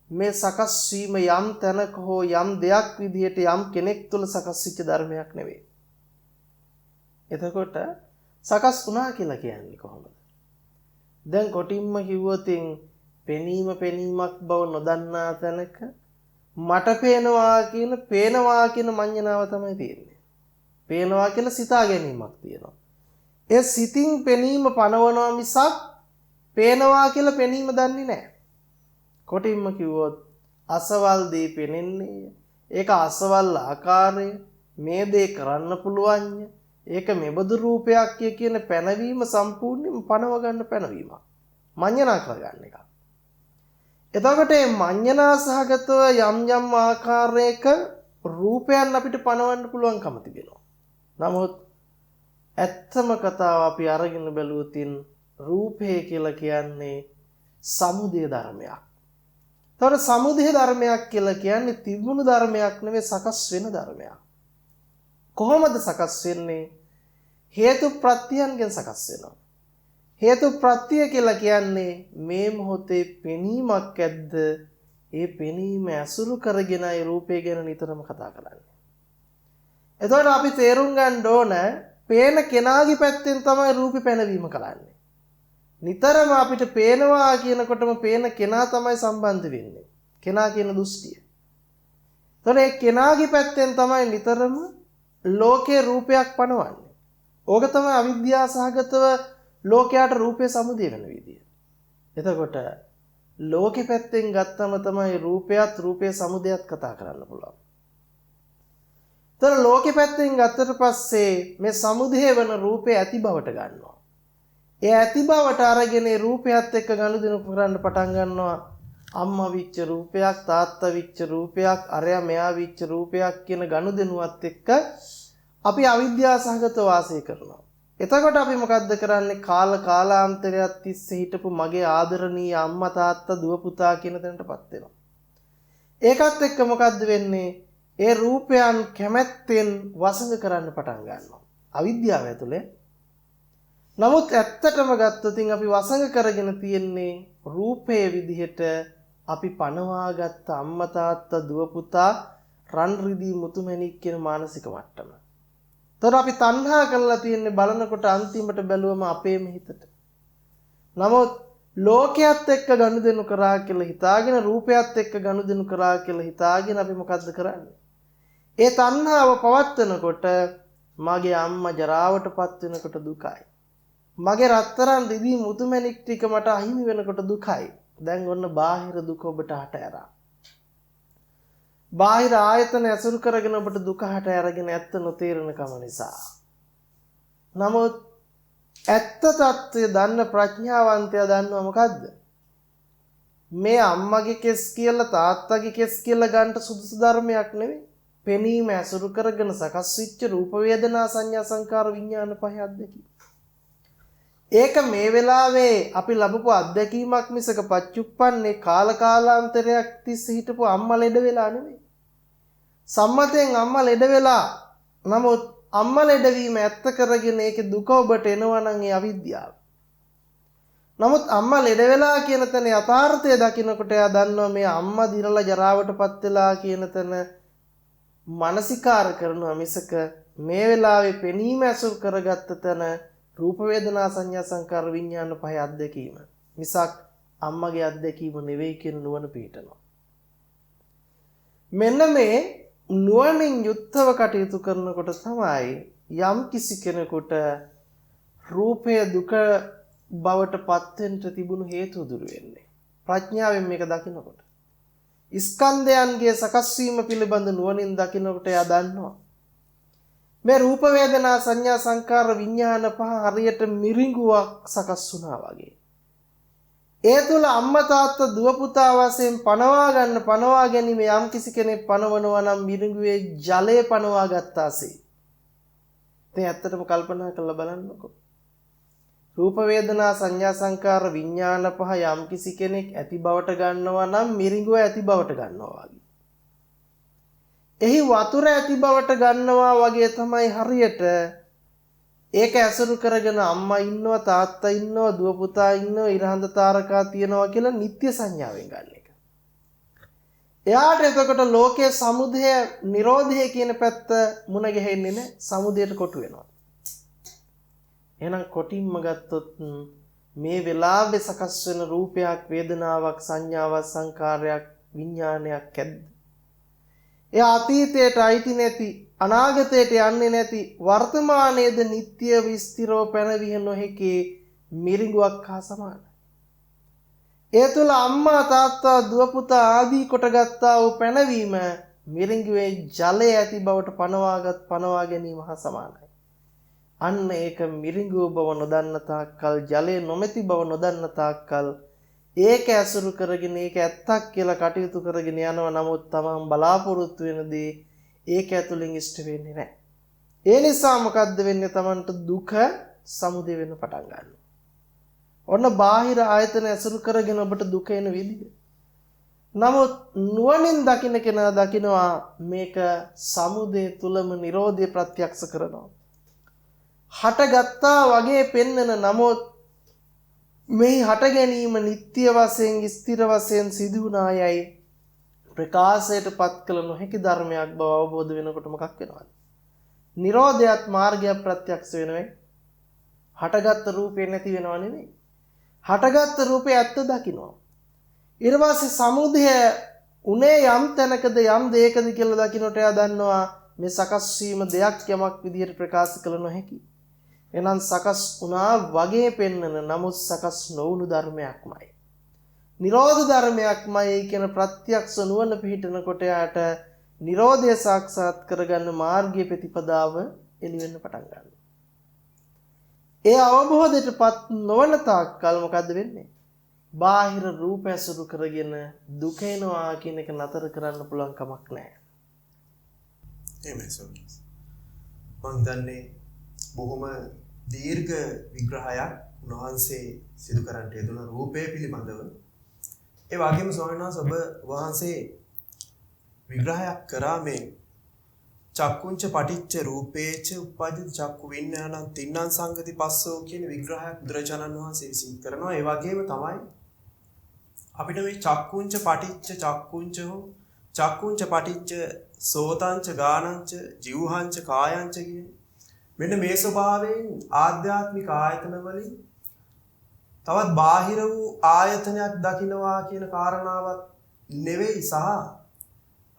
මේ සකස් වීම යම් තැනක හෝ යම් දෙයක් විදිහට යම් කෙනෙක් තුළ සකස් වෙච්ච ධර්මයක් නෙවෙයි. එතකොට සකස් වුණා කියලා කියන්නේ කොහොමද? දැන් කොටින්ම කිව්වොත් පෙනීමක් බව නොදන්නා තැනක මට පේනවා කියන මඤ්ඤණාව තමයි තියෙන්නේ. පේනවා කියලා සිතා ගැනීමක් තියෙනවා. ඒ සිතින් පෙනීම පනවනවා මිසක් පේනවා කියලා පෙනීම දන්නේ නැහැ. කොටින්ම කිව්වොත් අසවල් දේ පෙනෙන්නේ ඒක අසවල් ආකාරය මේ දේ කරන්න පුළුවන් ඒක මෙබඳු රූපයක් කියන පැනවීම සම්පූර්ණයෙන්ම පනව ගන්න පැනවීමක්. මඤ්ඤණා කරගන්න එක. එතකොට මේ මඤ්ඤණා සහගතව යම් ආකාරයක රූපයන් අපිට පනවන්න පුළුවන්කම තිබෙනවා. නමුත් ඇත්තම කතාව අපි අරගෙන බැලුවොත් රූපය කියලා කියන්නේ සමුදය ධර්මයක්. ඒතර සමුදය ධර්මයක් කියලා කියන්නේ තිබුණු ධර්මයක් නෙවෙයි සකස් වෙන ධර්මයක්. කොහොමද සකස් වෙන්නේ? හේතු ප්‍රත්‍යයන්ගෙන් සකස් වෙනවා. හේතු ප්‍රත්‍ය කියලා කියන්නේ මේ මොහොතේ පෙනීමක් ඇද්ද ඒ පෙනීම ඇසුරු කරගෙනයි රූපය ගැන නිතරම කතා කරන්නේ. එතකොට අපි තේරුම් ගන්න ඕන පේන කෙනාගේ පැත්තෙන් තමයි රූපේ පැනවීම කරන්නේ. නිතරම අපිට පේනවා කියනකොටම පේන කෙනා තමයි සම්බන්ධ වෙන්නේ. කෙනා කියන දෘෂ්ටිය. එතකොට ඒ කෙනාගේ පැත්තෙන් තමයි නිතරම ලෝකේ රූපයක් පනවන්නේ. ඕක තමයි අවිද්‍යාව සහගතව ලෝකයට රූපේ සමුදය වෙන විදිය. එතකොට ලෝකෙ පැත්තෙන් ගත්තම තමයි රූපේ සමුදයත් කතා කරන්න පුළුවන්. එතන ලෝකෙ පැත්තෙන් ගත්තට පස්සේ මේ සමුදය වෙන රූපේ ඇති බවට ගන්නවා. ඒ ඇති බවට අරගෙන රූපයත් එක්ක ගනුදෙනු කරන්න පටන් ගන්නවා. අම්මා විච්ච රූපයක්, තාත්තා විච්ච රූපයක්, අරයා මෙයා විච්ච රූපයක් කියන ගනුදෙනුවත් එක්ක අපි අවිද්‍යාව සහගතව වාසය කරනවා. එතකොට අපි මොකද්ද කරන්නේ? කාලාන්තරයක් තිස්සේ හිටපු මගේ ආදරණීය අම්මා තාත්තා දුව පුතා කියන තැනටපත් වෙනවා. ඒකත් එක්ක මොකද්ද වෙන්නේ? ඒ රූපයන් කැමැත්තෙන් වසඟ කරන්න පටන් ගන්නවා. අවිද්‍යාව ඇතුලේ. නමුත් ඇත්තටම ගත්තොත් අපි වසඟ කරගෙන තියෙන්නේ රූපයේ විදිහට අපි පනවාගත්ත අම්මා තාත්තා දුව පුතා රන් රිදී මුතුමැණික් කියන මානසික මට්ටම. තොර අපි තණ්හා කරලා තියෙන්නේ බලනකොට අන්තිමට බැලුවම අපේම හිතට. නමුත් ලෝකයේත් එක්ක ගනුදෙනු කරා කියලා හිතාගෙන රූපයත් එක්ක ගනුදෙනු කරා කියලා හිතාගෙන අපි මොකද්ද කරන්නේ? ඒ තණ්හාව පවත්වනකොට මගේ අම්මා ජරාවටපත් වෙනකොට දුකයි. මගේ රත්තරන් රිදී මුතුමැණික් ටික මට අහිමි වෙනකොට දුකයි. දැන් ඔන්න බාහිර දුක ඔබට හට ඇරා. බාහිර ආයතන ඇසුරු කරගෙන ඔබට දුක හට අරගෙන ඇත්ත නොතේරෙනකම නිසා. නමුත් ඇත්ත తත්වය දන්න ප්‍රඥාවන්තයා දන්නවා මොකද්ද? මේ අම්මගේ කෙස් කියලා තාත්තගේ කෙස් කියලා ගන්න සුදුසු ධර්මයක් නෙවෙයි. පෙනීම ඇසුරු කරගෙන සකස් වෙච්ච රූප වේදනා සංඥා සංකාර විඥාන පහේ අත්දැකීම. ඒක මේ වෙලාවේ අපි ලැබපු අත්දැකීමක් මිසක පච්චුප්පන්නේ කාලාන්තරයක් තිස්සේ හිටපු අම්මා ලෙඩ වෙලා නෙවෙයි. සම්මතයෙන් අම්මා ලෙඩ වෙලා. නමුත් අම්මා ලෙඩවීම ඇත්ත කරගෙන ඒකේ දුක ඔබට එනවා නම් ඒ අවිද්‍යාව. නමුත් අම්මා ලෙඩ වෙලා කියන තැන යථාර්ථය දකිනකොට එයා දන්නවා මේ අම්මා දිරලා ජරාවටපත් වෙලා කියන තැන මානසිකාර කරනවා මිසක මේ වෙලාවේ පෙනීම ඇසුරු කරගත්ත තැන රූප වේදනා සංඥා සංකාර විඥාන පහේ අත්දැකීම මිසක් අම්මගේ අත්දැකීම නෙවෙයි කියන නුවණ පිහිටනවා. මෙන්න මේ නුවණින් යුක්තව කටයුතු කරනකොට තමයි යම් කිසි කෙනෙකුට රූපය දුක බවට පත් වෙන්න තිබුණු හේතු දුරු වෙන්නේ. ප්‍රඥාවෙන් මේක දකිනකොට. ස්කන්ධයන්ගේ සකස් වීම පිළිබඳ නුවණින් දකිනකොට එයා දන්නවා. මේ රූප වේදනා සංඥා සංකාර විඥාන පහ හරියට මිරිඟුවක් සකස් වුණා වගේ. ඒ තුල අම්මා තාත්තා දුව පුතා වශයෙන් පනවා ගැනීම යම් කිසි කෙනෙක් පනවනවා නම් මිරිඟුවේ ජලය පනවා ගත්තාසේ. ඉතින් ඇත්තටම කල්පනා කරලා බලන්නකෝ. රූප වේදනා සංඥා සංකාර විඥාන පහ යම් කිසි කෙනෙක් ඇති බවට ගන්නවා නම් මිරිඟුව ඇති බවට ගන්නවා වගේ. එහි වතුර ඇති බවට ගන්නවා වගේ තමයි හරියට ඒක ඇසුරු කරගෙන අම්මා ඉන්නවා තාත්තා ඉන්නවා දුව පුතා ඉන්නවා ඉරහඳ තාරකා තියනවා කියලා නිත්‍ය සංඥාවෙන් ගන්න එක. එයාට එතකොට ලෝකයේ සමුදය නිරෝධය කියන පැත්ත මුණ ගැහෙන්නේ නැහැ. සමුදයට කොටු වෙනවා. එහෙනම් කොටින්ම ගත්තොත් මේ වෙලාවේ සකස් වෙන රූපයක් වේදනාවක් සංඥාවක් සංකාරයක් විඥානයක් ඇද්ද? ඒ අතීතයට අයිති නැති අනාගතයට යන්නේ නැති වර්තමානයේද නිට්ටය විස්තරව පැනවිය නොහැකි මිරිඟුවක් හා සමානයි. ඒ තුල අම්මා තාත්තා දුව පුතා ආදී කොටගත්තා වූ පැනවීම මිරිඟුවේ ජලය ඇති බවට පනවා ගැනීම හා සමානයි. අන්න ඒක මිරිඟුව බව නොදන්න තාක්කල් ජලය නොමැති බව නොදන්න තාක්කල් ඒක ඇසුරු කරගෙන ඒක ඇත්තක් කියලා කටයුතු කරගෙන යනවා. නමුත් තමන් බලාපොරොත්තු වෙන දේ ඒක ඇතුලෙන් ඉෂ්ට වෙන්නේ නැහැ. ඒ නිසා මොකද්ද වෙන්නේ? තමන්ට දුක සමුදය වෙන්න පටන් ගන්නවා. ඔන්න බාහිර ආයතන ඇසුරු කරගෙන ඔබට දුක එන විදිහ. නමුත් නුවණින් දකින්න කෙනා දකිනවා මේක සමුදය තුලම නිරෝධය ප්‍රත්‍යක්ෂ කරනවා. හටගත්තා වගේ පෙන්නන නමුත් මේ හට ගැනීම නිත්‍ය වශයෙන් ස්ථිර වශයෙන් සිදු වුණායයි ප්‍රකාශයට පත් කළ නොහැකි ධර්මයක් බව අවබෝධ වෙනකොට මොකක් වෙනවද? නිරෝධයත් මාර්ගයක් ප්‍රත්‍යක්ෂ වෙනවා. හටගත් රූපේ නැති වෙනව නෙමෙයි. හටගත් රූපේ ඇත්ත දකින්නවා. ඊට පස්සේ සමුදය උනේ යම් තැනකද යම් දෙයකද කියලා දකින්නට එයා දන්නවා මේ සකස් වීම දෙයක් යමක් විදියට ප්‍රකාශ කළ නොහැකි. එනම් සකස් වුණා වගේ පෙන්නන නමුත් සකස් නොවුණු ධර්මයක්මයි. නිරෝධ ධර්මයක්මයි කියන ප්‍රත්‍යක්ෂ නුවණ පිහිටනකොට යාට නිරෝධය සාක්ෂාත් කරගන්න මාර්ගයේ ප්‍රතිපදාව එළි වෙන්න පටන් ගන්නවා. ඒ අවබෝධයටපත් නොවන තාක්කල් මොකද්ද වෙන්නේ? බාහිර රූප ඇසුරු කරගෙන දුක එනවා කියන එක නතර කරන්න පුළුවන් කමක් නැහැ. එහෙමයි සෝමස්. මං දන්නේ බොහොම දීර්ඝ විග්‍රහයක් උන්වහන්සේ සිදු කරන්නට යෙදුන රූපය පිළිබඳව. ඒ වගේම ස්වාමීන් වහන්සේ ඔබ වහන්සේ විග්‍රහයක් කරා මේ චක්කුංච පටිච්ච රූපේච උප්පජ්ජති චක්කු විඤ්ඤාණං තින්නම් සංගති පස්සෝ කියන විග්‍රහයක් බුදුරජාණන් වහන්සේ විසින් කරනවා. ඒ වගේම තමයි අපිට මේ චක්කුංච පටිච්ච චක්කුංච පටිච්ච සෝතංච ගානංච ජීවහංච කායංච කියන මෙන්න මේ ස්වභාවයෙන් ආධ්‍යාත්මික ආයතන වලින් තවත් බාහිර වූ ආයතනයක් දකින්නවා කියන කාරණාවක් නෙවෙයි සහ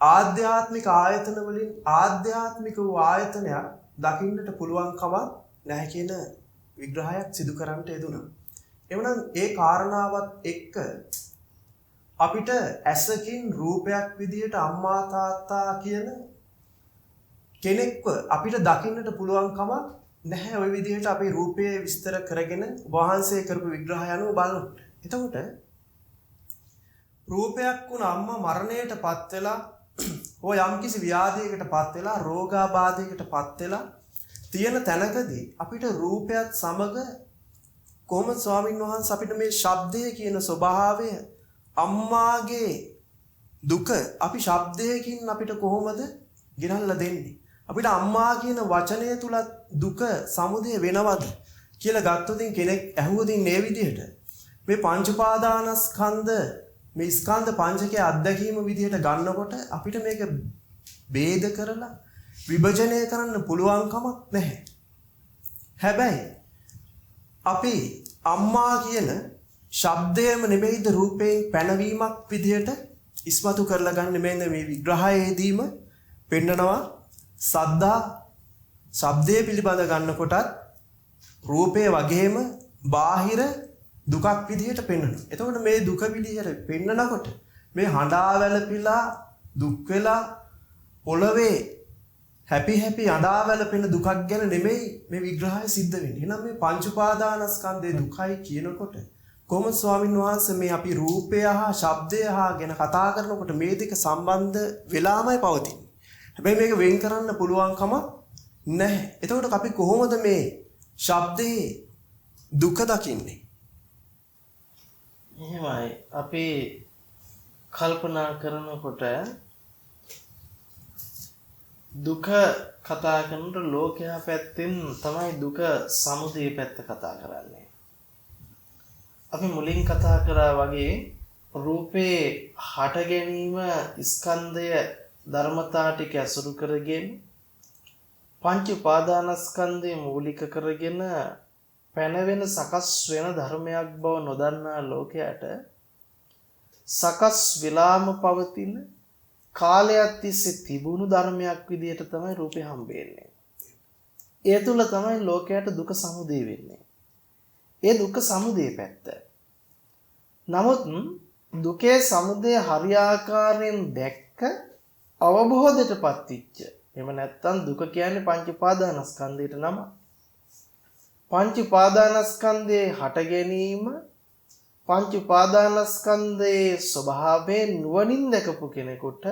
ආධ්‍යාත්මික ආයතන වලින් ආධ්‍යාත්මික වූ ආයතනයක් දකින්නට පුළුවන්කම නැහැ කියන විග්‍රහයක් සිදු කරන්නට යෙදුණා. එවනම් ඒ කාරණාවත් එක්ක අපිට ඇසකින් රූපයක් විදියට අම්මා තාත්තා කියන කෙනෙක්ව අපිට දකින්නට පුළුවන්කම නැහැ. ওই විදිහට අපේ රූපය විස්තර කරගෙන වහන්සේ කරපු විග්‍රහය අනුව බලනකොට. එතකොට රූපයක් වුණ අම්මා මරණයටපත් වෙලා හෝ යම්කිසි ව්‍යාධියකටපත් වෙලා රෝගාබාධයකටපත් වෙලා තියෙන තැනකදී අපිට රූපයත් සමග කොහොමද ස්වාමින් වහන්සේ අපිට මේ ශබ්දය කියන ස්වභාවය අම්මාගේ දුක අපි ශබ්දයකින් අපිට කොහොමද ගෙනල්ලා දෙන්නේ? අපිට අම්මා කියන වචනය තුල දුක සමුදය වෙනවද කියලා ගත්තොත් කෙනෙක් ඇහුවොතින් මේ විදිහට මේ පංච උපාදානස්කන්ධ මේ ස්කන්ධ පංචකයේ අත්දැකීම විදිහට ගන්නකොට අපිට මේක ભેද කරලා විභජනය කරන්න පුළුවන් කමක් නැහැ. හැබැයි අපි අම්මා කියන ශබ්දයම නෙමෙයිද රූපයෙන් පැනවීමක් විදියට ඉස්මතු කරලා ගන්න මෙන්න මේ විග්‍රහයේදීම පෙන්නනවා සද්දා ශබ්දයේ පිළිබඳ ගන්නකොටත් රූපය වගේම බාහිර දුකක් විදියට පෙන්වනවා. එතකොට මේ දුක විදියට පෙන්නනකොට මේ හඬා වැළපිලා දුක් වෙලා පොළවේ හැපි අඬා වැළපෙන දුකක් ගැන නෙමෙයි මේ විග්‍රහය සිද්ධ වෙන්නේ. එහෙනම් මේ පංච උපාදානස්කන්ධයේ දුකයි කියනකොට කොහොමද ස්වාමින් වහන්සේ මේ අපි රූපය හා ශබ්දය හා ගැන කතා කරනකොට මේ දෙක සම්බන්ධ වෙලාමයි පවතින්නේ. හැබැයි මේක වෙන් කරන්න පුළුවන්කම නැහැ. එතකොට අපි කොහොමද මේ ශබ්දයේ දුක දකින්නේ? එහෙමයි. අපි කල්පනා කරනකොට දුක කතා කරනකොට ලෝකයා පැත්තෙන් තමයි දුක සමුදය පැත්ත කතා කරන්නේ. අපි මුලින් කතා කරා වගේ රූපේ හට ගැනීම ස්කන්ධය ධර්මතා ටික ඇසුරු කරගෙන පංච උපාදානස්කන්ධය මූලික කරගෙන පැනවෙන සකස් වෙන ධර්මයක් බව නොදන්නා ලෝකයට සකස් විලාම පවතින කාලයක් තිස්සේ තිබුණු ධර්මයක් විදිහට තමයි රූපේ හම්බෙන්නේ. ඒ තුල තමයි ලෝකයට දුක සමුදය වෙන්නේ. ඒ දුක සමුදය පැත්ත. නමුත් දුකේ සමුදය හරියාකාරයෙන් දැක්ක අවබෝධයටපත් වෙච්ච. එහෙම නැත්නම් දුක කියන්නේ පංච උපාදානස්කන්ධයට නම. පංච උපාදානස්කන්ධයේ හට ගැනීම පංච උපාදානස්කන්ධයේ ස්වභාවයෙන් නුවණින් දැකපු කෙනෙකුට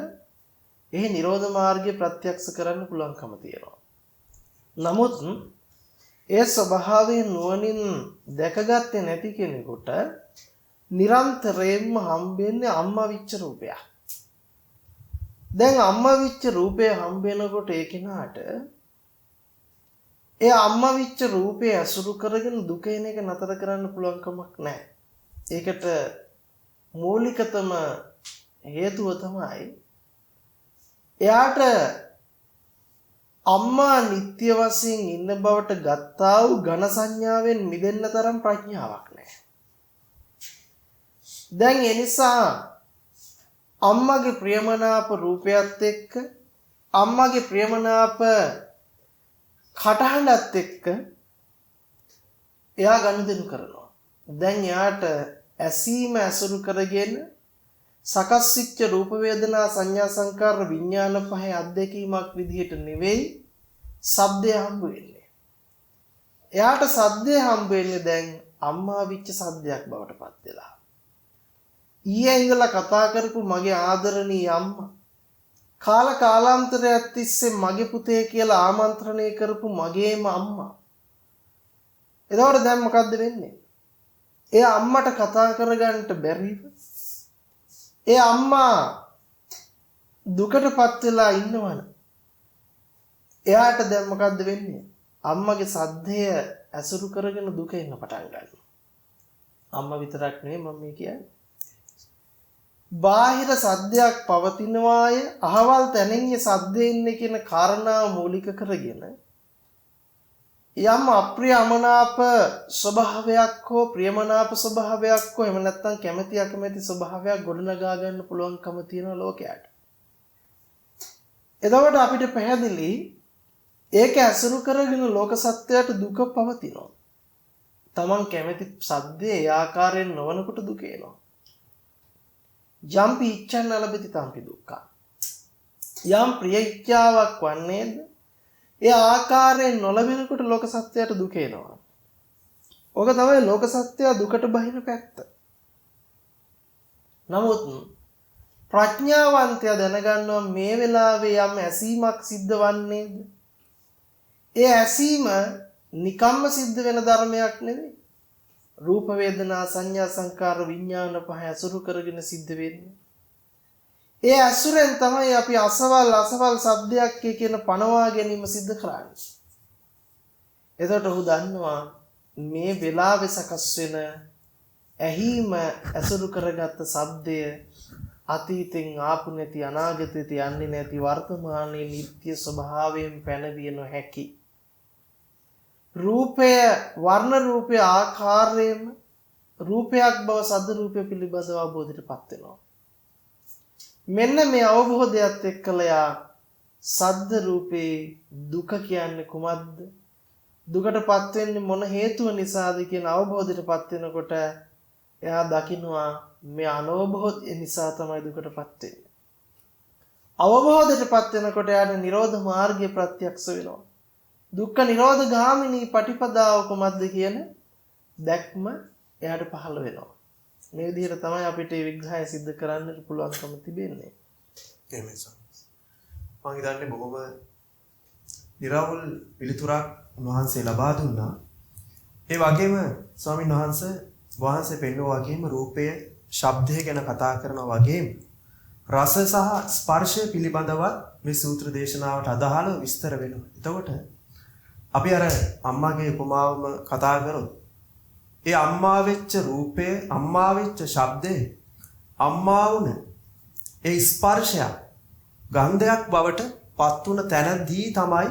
එහි නිරෝධ මාර්ගය ප්‍රත්‍යක්ෂ කරන්න පුළුවන්කම තියෙනවා. නමුත් ඒ ස්වභාවයෙන් නුවණින් දැකගත්තේ නැති කෙනෙකුට නිරන්තරයෙන්ම හම්බෙන්නේ අම්මා විච්ච රූපයක්. දැන් අම්මා විච්ච රූපය හම්බෙනකොට ඒ කෙනාට ඒ අම්මා විච්ච රූපය අසුරු කරගෙන දුක එන එක නතර කරන්න පුළුවන් කමක් නැහැ. ඒකට මූලිකතම හේතුව තමයි එයාට අම්මා නිත්‍ය වශයෙන් ඉන්න බවට ගත්තා වූ ඝන සංඥාවෙන් මිදෙන්න තරම් ප්‍රඥාවක් නැහැ. දැන් ඒ නිසා අම්මගේ ප්‍රියමනාප රූපයත් එක්ක අම්මගේ ප්‍රියමනාප කටහඬත් එක්ක එයා ගනුදෙනු කරනවා. දැන් එයාට ඇසීම ඇසුරු කරගෙන සකස් වෙච්ච රූප වේදනා සංඥා සංකාර විඥාන පහේ අත්දැකීමක් විදිහට නෙවෙයි ශබ්දය හම්බ වෙන්නේ. එයාට ශබ්දය හම්බ වෙන්නේ දැන් අම්මා විච්ච ශබ්දයක් බවට පත් වෙලා. ඊයේ ඉඳලා කතා කරපු මගේ ආදරණීය අම්මා කාලාන්තරයක් තිස්සේ මගේ පුතේ කියලා ආමන්ත්‍රණය කරපු මගේම අම්මා. එතකොට දැන් මොකද්ද වෙන්නේ? ඒ අම්මට කතා කරගන්න බැරිව ඒ අම්මා දුකටපත් වෙලා ඉන්නවනේ. එයාට දැන් මොකද්ද වෙන්නේ? අම්මගේ සද්දය ඇසුරු කරගෙන දුක එන්න පටන් ගන්නවා. අම්මා විතරක් නෙවෙයි මම කියන්නේ. බාහිර සද්දයක් පවතිනවාය අහවල් තැනින් සද්දේ ඉන්නේ කියන කාරණාව මූලික කරගෙන යම් අප්‍රිය අමනාප ස්වභාවයක් හෝ ප්‍රියමනාප ස්වභාවයක් හෝ එහෙම නැත්නම් කැමැති අකමැති ස්වභාවයක් ගොඩනගා ගන්න පුළුවන්කම තියෙන ලෝකයට. එතකොට අපිට පැහැදිලි ඒක ඇසුරු කරගෙන ලෝක සත්‍යයට දුක පවතිනවා. Taman කැමැති සද්දේ ඒ ආකාරයෙන් නොවනකොට දුක එනවා. යම් ඉච්ඡන්න ලැබෙති තම්පි දුක්ඛ. යම් ප්‍රිය ඉච්ඡාවක් වන්නේද ඒ ආකාරයෙන් නොලැබෙනකොට ලෝක සත්‍යයට දුක එනවා. ඕක තමයි ලෝක සත්‍යය දුකට බහින පැත්ත. නමුත් ප්‍රඥාවන්තයා දැනගන්නවා මේ වෙලාවේ යම් ඇසීමක් සිද්ධ වන්නේද ඒ ඇසීම නිකම්ම සිද්ධ වෙන ධර්මයක් නෙවෙයි. රූප වේදනා සංඥා සංකාර විඥාන පහ ඇසුරු කරගෙන සිද්ධ වෙන්නේ. ඒ ඇසුරෙන් තමයි අපි අසවල් සද්දයක් කියන පනවා ගැනීම සිද්ධ කරන්නේ. එතකොට ඔහු දන්නවා මේ වෙලාවේ සකස් වෙන ඇහිම ඇසුරු කරගත්ත සද්දය අතීතෙන් ආපු නැති අනාගතෙට යන්නේ නැති වර්තමානයේ නිත්‍ය ස්වභාවයෙන් පැනවිය නොහැකි රූපය වර්ණ රූපය ආකාරයෙන් රූපයක් බව සද්ද රූපය පිළිබඳව අවබෝධයටපත් වෙනවා. මෙන්න මේ අවබෝධයත් එක්කලා සද්ද රූපේ දුක කියන්නේ කුමක්ද? දුකටපත් වෙන්නේ මොන හේතුව නිසාද කියන අවබෝධයටපත් වෙනකොට එයා දකින්නවා මේ අනවබෝධය නිසා තමයි දුකටපත් වෙන්නේ. අවබෝධයටපත් වෙනකොට එයාට නිරෝධ මාර්ගය ප්‍රත්‍යක්ෂ වෙනවා. දුක්ඛ නිරෝධ ගාමිනී පටිපදාව කොහොමද කියන දැක්ම එයාට පහළ වෙනවා. මේ විදිහට තමයි අපිට මේ විග්‍රහය සිද්ධ කරන්නට පුළුවන්කම තිබෙන්නේ. එහෙමයි සර්. මම හිතන්නේ බොහොම නිර්වෘල් පිළිතුරක් උන්වහන්සේ ලබා දුන්නා. ඒ වගේම ස්වාමීන් වහන්සේ පෙන්වුවා වගේම රූපය, ශබ්දය ගැන කතා කරනවා වගේම රස සහ ස්පර්ශය පිළිබඳව මේ සූත්‍ර දේශනාවට අදාළව විස්තර වෙනවා. එතකොට අපි අර අම්මාගේ උපමාවම කතා කරොත් ඒ අම්මා වෙච්ච රූපය, අම්මා වෙච්ච ශබ්දය, අම්මා වුණ ඒ ස්පර්ශය ගන්ධයක් බවට පත් වුණ තැනදී තමයි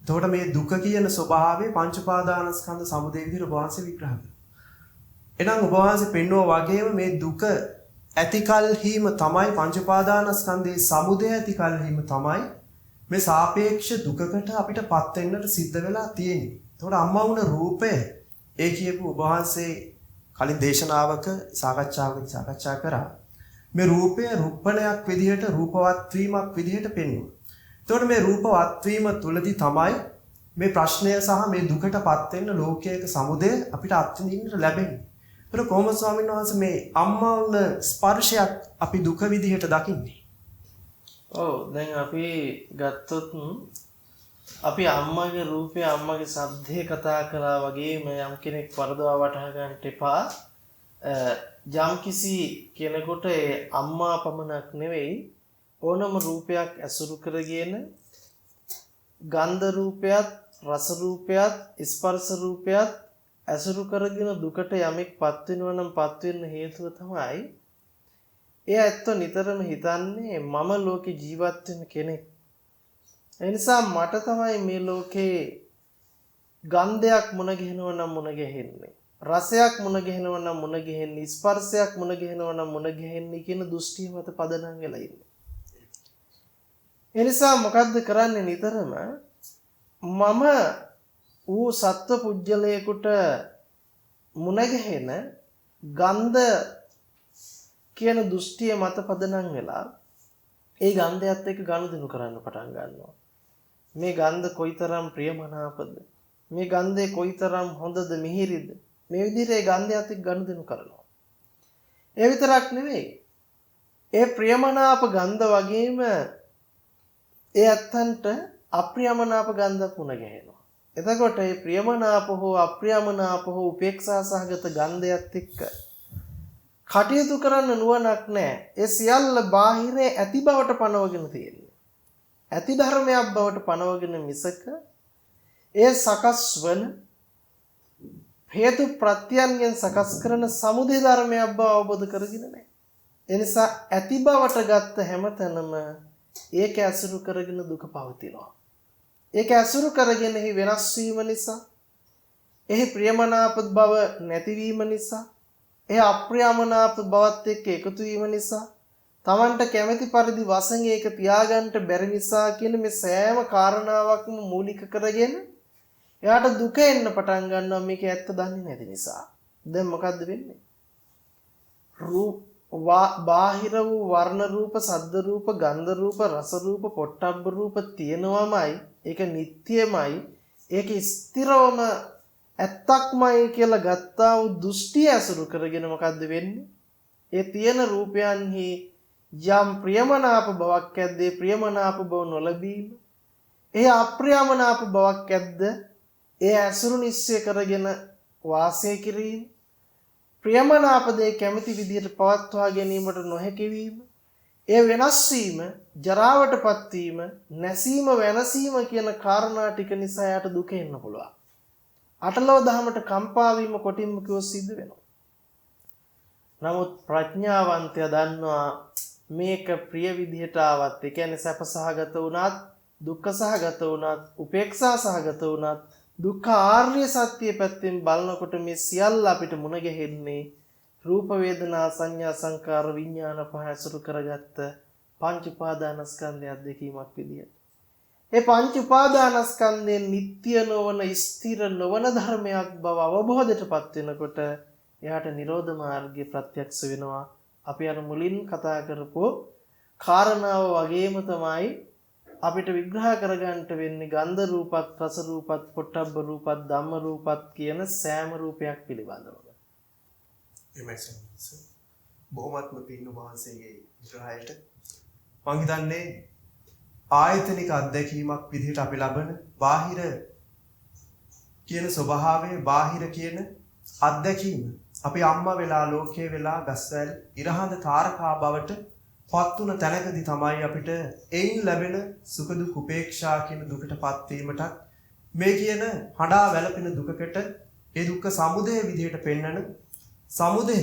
එතකොට මේ දුක කියන ස්වභාවය පංච උපාදානස්කන්ධ සමුදය විදිහට වහන්සේ විග්‍රහ කරනවා. එහෙනම් වහන්සේ පෙන්වුවා වගේම මේ දුක ඇතිකල්හිම තමයි පංච උපාදානස්කන්ධයේ සමුදය ඇතිකල්හිම තමයි මේ සාපේක්ෂ දුකකට අපිටපත් වෙන්නට සිද්ධ වෙලා තියෙන්නේ. එතකොට අම්මා වුණ රූපය ඒ කියපු වහන්සේ කලින් දේශනාවක සාකච්ඡාවකදී සාකච්ඡා කරා. මේ රූපය රූපණයක් විදිහට රූපවත් වීමක් විදිහට පෙන්වනවා. එතකොට මේ රූපවත් වීම තුලදී තමයි මේ ප්‍රශ්නය සහ මේ දුකටපත් වෙන්න ලෝකයක සමුදය අපිට අත්විඳින්නට ලැබෙන්නේ. ඒක කොහොමද ස්වාමීන් වහන්සේ මේ අම්මා වුණ ස්පර්ශයක් අපි දුක විදිහට දකින්නේ? ඔව් දැන් අපි ගත්තොත් අපි අම්මගේ රූපය අම්මගේ ශබ්දේ කතා කළා වගේම යම් කෙනෙක් වරදවා වටහා ගන්නට එපා. යම් කිසි කෙනෙකුට අම්මා පමණක් නෙවෙයි ඕනම රූපයක් ඇසුරු කරගෙන ගන්ධ රූපයත් රස රූපයත් ස්පර්ශ රූපයත් ඇසුරු කරගෙන දුකට යමෙක්පත් වෙනවා නම් පත් වෙන්න හේතුව තමයි ඒ ඇත්ත නිතරම හිතන්නේ මම ලෝකේ ජීවත් වෙන කෙනෙක්. ඒ නිසා මට තමයි මේ ලෝකේ ගන්ධයක් මුණ ගැහෙනවා නම් මුණ ගැහෙන්නේ. රසයක් මුණ ගැහෙනවා නම් මුණ ගැහෙන්නේ. ස්පර්ශයක් මුණ ගැහෙනවා නම් මුණ ගැහෙන්නේ කියන දෘෂ්ටිය මත පදනම් වෙලා ඉන්නේ. ඒ නිසා මොකද්ද කරන්නේ නිතරම මම ඌ සත්ව පුජ්‍යලයකට මුණ ගැහෙන ගන්ධ කියන දෘෂ්ටිය මත පදනම් වෙලා ඒ ගන්ධයත් එක්ක ගනුදෙනු කරන්න පටන් ගන්නවා. මේ ගන්ධ කොයිතරම් ප්‍රියමනාපද, මේ ගන්ධය කොයිතරම් හොඳද මිහිරිද, මේ විදිහට ඒ ගන්ධයත් එක්ක ගනුදෙනු කරනවා. ඒ විතරක් නෙවෙයි, ඒ ප්‍රියමනාප ගන්ධ වගේම ඒ අත්තන්ට අප්‍රියමනාප ගන්ධ පුණ ගැහෙනවා. එතකොට මේ ප්‍රියමනාප හෝ අප්‍රියමනාප හෝ උපේක්ෂා සහගත ගන්ධයත් එක්ක කටයුතු කරන්න නුවණක් නැහැ. ඒ සියල්ල බාහිරේ ඇති බවට පනවගෙන තියෙන්නේ. ඇති ධර්මයක් බවට පනවගෙන මිසක ඒ සකස් වන හේතු ප්‍රත්‍යයන්ගෙන් සකස් කරන සමුදය ධර්මයක් බව අවබෝධ කරගෙන නැහැ. ඒ නිසා ඇති බවට ගත්ත හැමතැනම ඒක ඇසුරු කරගෙන දුක පවතිනවා. ඒක ඇසුරු කරගෙන එහි වෙනස් වීම නිසා, එහි ප්‍රියමනාප බව නැතිවීම නිසා, ඒ අප්‍රියමනාප බවත් එක්ක එකතු වීම නිසා, Tamanට කැමැති පරිදි වශයෙන් ඒක තියාගන්න බැරි නිසා කියන මේ සෑම කාරණාවක්ම මූලික කරගෙන එයාට දුක එන්න පටන් ගන්නවා. මේක ඇත්ත දන්නේ නැති නිසා. දැන් මොකද්ද වෙන්නේ? බාහිර වූ වර්ණ රූප, සද්ද රූප, ගන්ධ රූප, රස රූප, පොට්ටබ්බ රූප තියෙනවමයි, ඒක නිට්ටියමයි, ඒක ස්ථිරවම ඇත්තක්මයි කියලා ගත්තා වූ දෘෂ්ටි ඇසුරු කරගෙන මොකද්ද වෙන්නේ? ඒ තියෙන රූපයන්හි යම් ප්‍රියමනාප බවක් ඇද්ද, ඒ ප්‍රියමනාප බව නොලැබීම, ඒ අප්‍රියමනාප බවක් ඇද්ද, ඒ ඇසුරු නිශ්චය කරගෙන වාසය කිරීම, ප්‍රියමනාප දේ කැමති විදිහට පවත්වා ගැනීමට නොහැකි වීම, ඒ වෙනස් වීම, ජරාවටපත් වීම, නැසීම, වෙනසීම කියන කාරණා ටික නිසා යාට දුක එන්න පුළුවන්. අටලෝ දහමට කම්පා වීම කොටින්ම කිව්ව සිද්ධ වෙනවා. නමුත් ප්‍රඥාවන්තයා දන්නවා මේක ප්‍රිය විදිහට ආවත්, ඒ කියන්නේ සැප සහගත වුණත්, දුක්ඛ සහගත වුණත්, උපේක්ෂා සහගත වුණත්, දුක්ඛ ආර්ය සත්‍ය පැත්තෙන් බලනකොට මේ සියල්ල අපිට මුණ ගැහෙන්නේ රූප වේදනා සංඥා සංකාර විඥාන පහ ඇසුරු කරගත්ත පංච උපාදානස්කන්ධය අත්දැකීමක් විදියට. ඒ පංච උපාදානස්කන්ධයෙන් නිට්ටය නොවන, ස්ථිර නොවන ධර්මයක් බව අවබෝධයටපත් වෙනකොට එයාට නිරෝධ මාර්ගය ප්‍රත්‍යක්ෂ වෙනවා. අපි අර මුලින් කතා කරපු කාරණාව වගේම තමයි අපිට විග්‍රහ කරගන්න වෙන්නේ ගන්ධ රූපත්, රස රූපත්, පොට්ටබ්බ රූපත්, ධම්ම රූපත් කියන සෑම රූපයක් පිළිබඳව. එමෙසන්ස් බොහොමත්ම පින්න වහන්සේගේ විග්‍රහයට මම හිතන්නේ ආයතනික අත්දැකීමක් විදිහට අපි ලබන බාහිර කියන ස්වභාවය, බාහිර කියන අත්දැකීම අපි අම්මා වෙලා, ලෝකයේ වෙලා, ගස්වැල් ඉරහඳ තාරකා බවට පත් වුණ තැනකදී තමයි අපිට එයින් ලැබෙන සුඛ දුක් උපේක්ෂා කියන දුකටපත් වීමට මේ කියන හඬා වැළපෙන දුකකට ඒ දුක්ඛ සමුදය විදිහට පෙන්වන සමුදය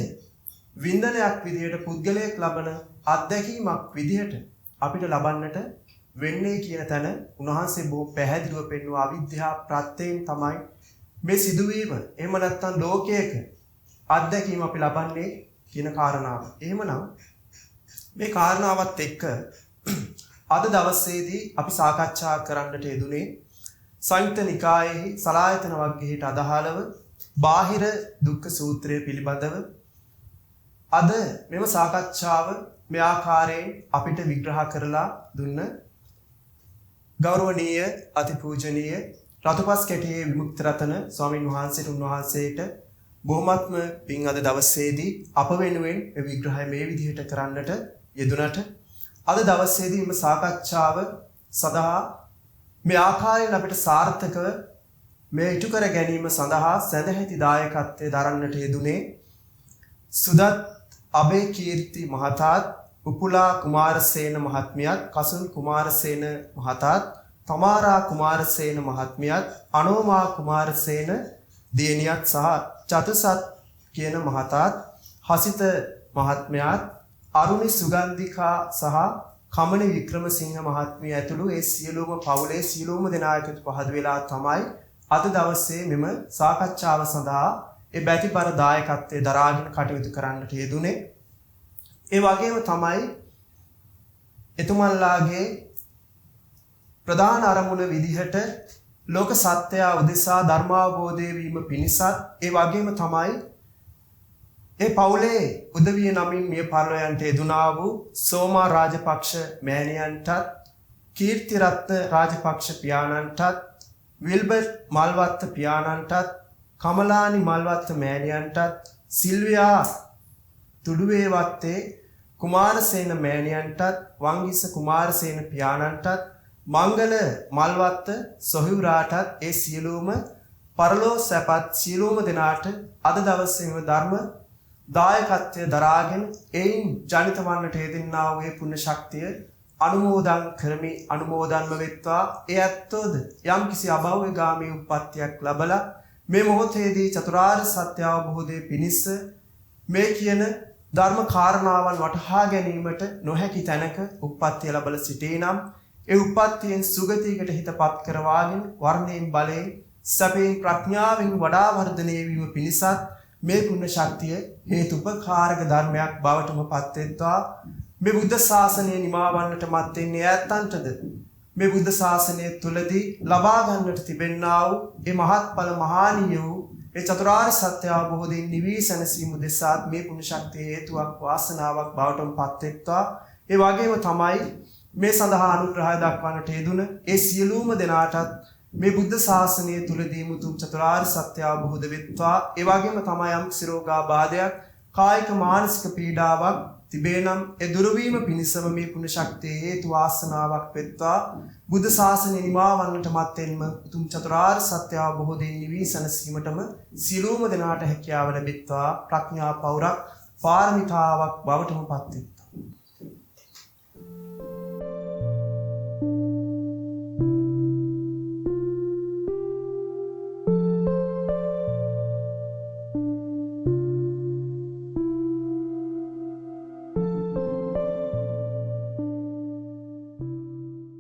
වින්දනයක් විදිහට පුද්ගලයෙක් ලබන අත්දැකීමක් විදිහට අපිට ලබන්නට වෙන්නේ කියන තැන උන්වහන්සේ බොහෝ පැහැදිලිව පෙන්වුවා. අවිද්‍යා ප්‍රත්‍යයෙන් තමයි මේ සිදුවීම. එහෙම නැත්නම් ලෝකයක අත්දැකීම අපි ලබන්නේ කියන කාරණාව. එහෙමනම් මේ කාරණාවත් එක්ක අද දවසේදී අපි සාකච්ඡා කරන්නට යෙදුනේ සංයුත්ත නිකායේ සලායතන වර්ගයට අදාළව බාහිර දුක්ඛ සූත්‍රය පිළිබඳව අද මෙම සාකච්ඡාව මේ ආකාරයෙන් අපිට විග්‍රහ කරලා දුන්න ගෞරවනීය අතිපූජනීය රතුපස් කැටියේ විමුක්ති රතන ස්වාමින් වහන්සේට උන්වහන්සේට බොහොමත්ම පින් අද දවසේදී අප වෙනුවෙන් මේ විග්‍රහය මේ විදිහට කරන්නට යෙදුනට අද දවසේදී මේ සාකච්ඡාව සඳහා මේ ආකාරයෙන් අපිට සාර්ථකව මේ ඉටු කර ගැනීම සඳහා සැදැහැති දායකත්වයේ දරන්නට යෙදුනේ සුදත් අබේ කීර්ති මහතාත්, උපුලා කුමාරසේන මහත්මියත්, කසුන් කුමාරසේන මහතාත්, තමාරා කුමාරසේන මහත්මියත්, අනෝමා කුමාරසේන දියණියත් සහ චතුසත් කියන මහතාත්, හසිත මහත්මයාත්, අරුණි සුගන්ධිකා සහ කමන වික්‍රමසිංහ මහත්මිය ඇතුළු ඒ සියලුම පවුලේ සියලුම දෙනා එකතු පහද වෙලා තමයි අද දවසේ මෙම සාකච්ඡාව සඳහා ඒ බැතිපර දායකත්වයේ දරාගෙන කටයුතු කරන්නට යෙදුනේ. ඒ වගේම තමයි එතුමන්ලාගේ ප්‍රධාන අරමුණ විදිහට ලෝක සත්‍යය උදෙසා ධර්මාවබෝධය වීම පිණිසත් ඒ වගේම තමයි ඒ පවුලේ උදවිය නමින් මිය පරලොවන්ට යෙදුනා වූ සෝමා රාජපක්ෂ මෑණියන්ටත්, කීර්ති රත්න රාජපක්ෂ පියාණන්ටත්, විල්බර්ට් මල්වත්ත පියාණන්ටත්, කමලානි මල්වත්ත මෑණියන්ටත්, සිල්වියා තුඩුවේ වත්තේ කුමාරසේන මෑණියන්ටත්, වංගිස කුමාරසේන පියාණන්ටත්, මංගල මල්වත්ත සොහිවුරාටත් ඒ සියලුම පරලෝ සැපත් සියලුම දෙනාට අද දවසේම ධර්ම දායකත්වය දරාගෙන එයින් ජනිත වන්නට යෙදෙනා වූ ඒ පුණ්‍ය ශක්තිය අනුමෝදන් කරමි. අනුමෝදන්ම වෙත්වා. ඒ ඇත්තෝද යම්කිසි අභව්‍යගාමී උප්පත්තියක් ලැබලා මේ මොහොතේදී චතුරාර්ය සත්‍ය අවබෝධයේ පිණිස මේ කියන ධර්ම කාරණාවන් වටහා ගැනීමට නොහැකි තැනක උප්පත්තිය ලැබලා සිටී නම් ඒ උප්පත්තියෙන් සුගතියකට හිතපත් කරවාගෙන වර්ණයෙන් බලයෙන් සැපයෙන් ප්‍රඥාවෙන් වඩා වර්ධනය වීම පිණිසත් මේ පුණ්‍ය ශක්තිය හේතුපකාරක ධර්මයක් බවටම පත් වෙත්වා. මේ බුද්ධ ශාසනය නිමාවන්නට මත් වෙන්නේ ඈතන්ටද මේ බුද්ධ ශාසනය තුලදී ලබා ගන්නට තිබෙනා වූ මේ මහත්ඵල මහානීය වූ ඒ චතුරාර්ය සත්‍ය අවබෝධයෙන් නිවී සැනසීම දෙසාත් මේ පුණ්‍ය ශක්තිය හේතුවක් වාසනාවක් බවටම පත් වෙත්වා. ඒ වගේම තමයි මේ සඳහා අනුග්‍රහය දක්වන්නට යෙදුන ඒ සියලුම දෙනාටත් මේ බුද්ධ ශාසනය තුලදී මුතුම් චතුරාර්ය සත්‍ය අවබෝධ වෙත්වා. ඒ වගේම තමයි යම් සිරෝගාබාධයක්, කායික මානසික පීඩාවක් තිබේනම් ඒ දුරු වීම පිණිසම මේ පුණ්‍ය ශක්තිය හේතු වාසනාවක් වෙත්වා. බුද්ධ ශාසනය නිමාවන්නට මත්තෙන්ම උතුම් චතුරාර්ය සත්‍ය අවබෝධයෙන් නිවී සැනසීමටම සියලුම දෙනාට හැකියාව ලැබෙත්වා. ප්‍රඥා පෞරක් පාරමිතාවක් බවටම පත් වෙත්වා.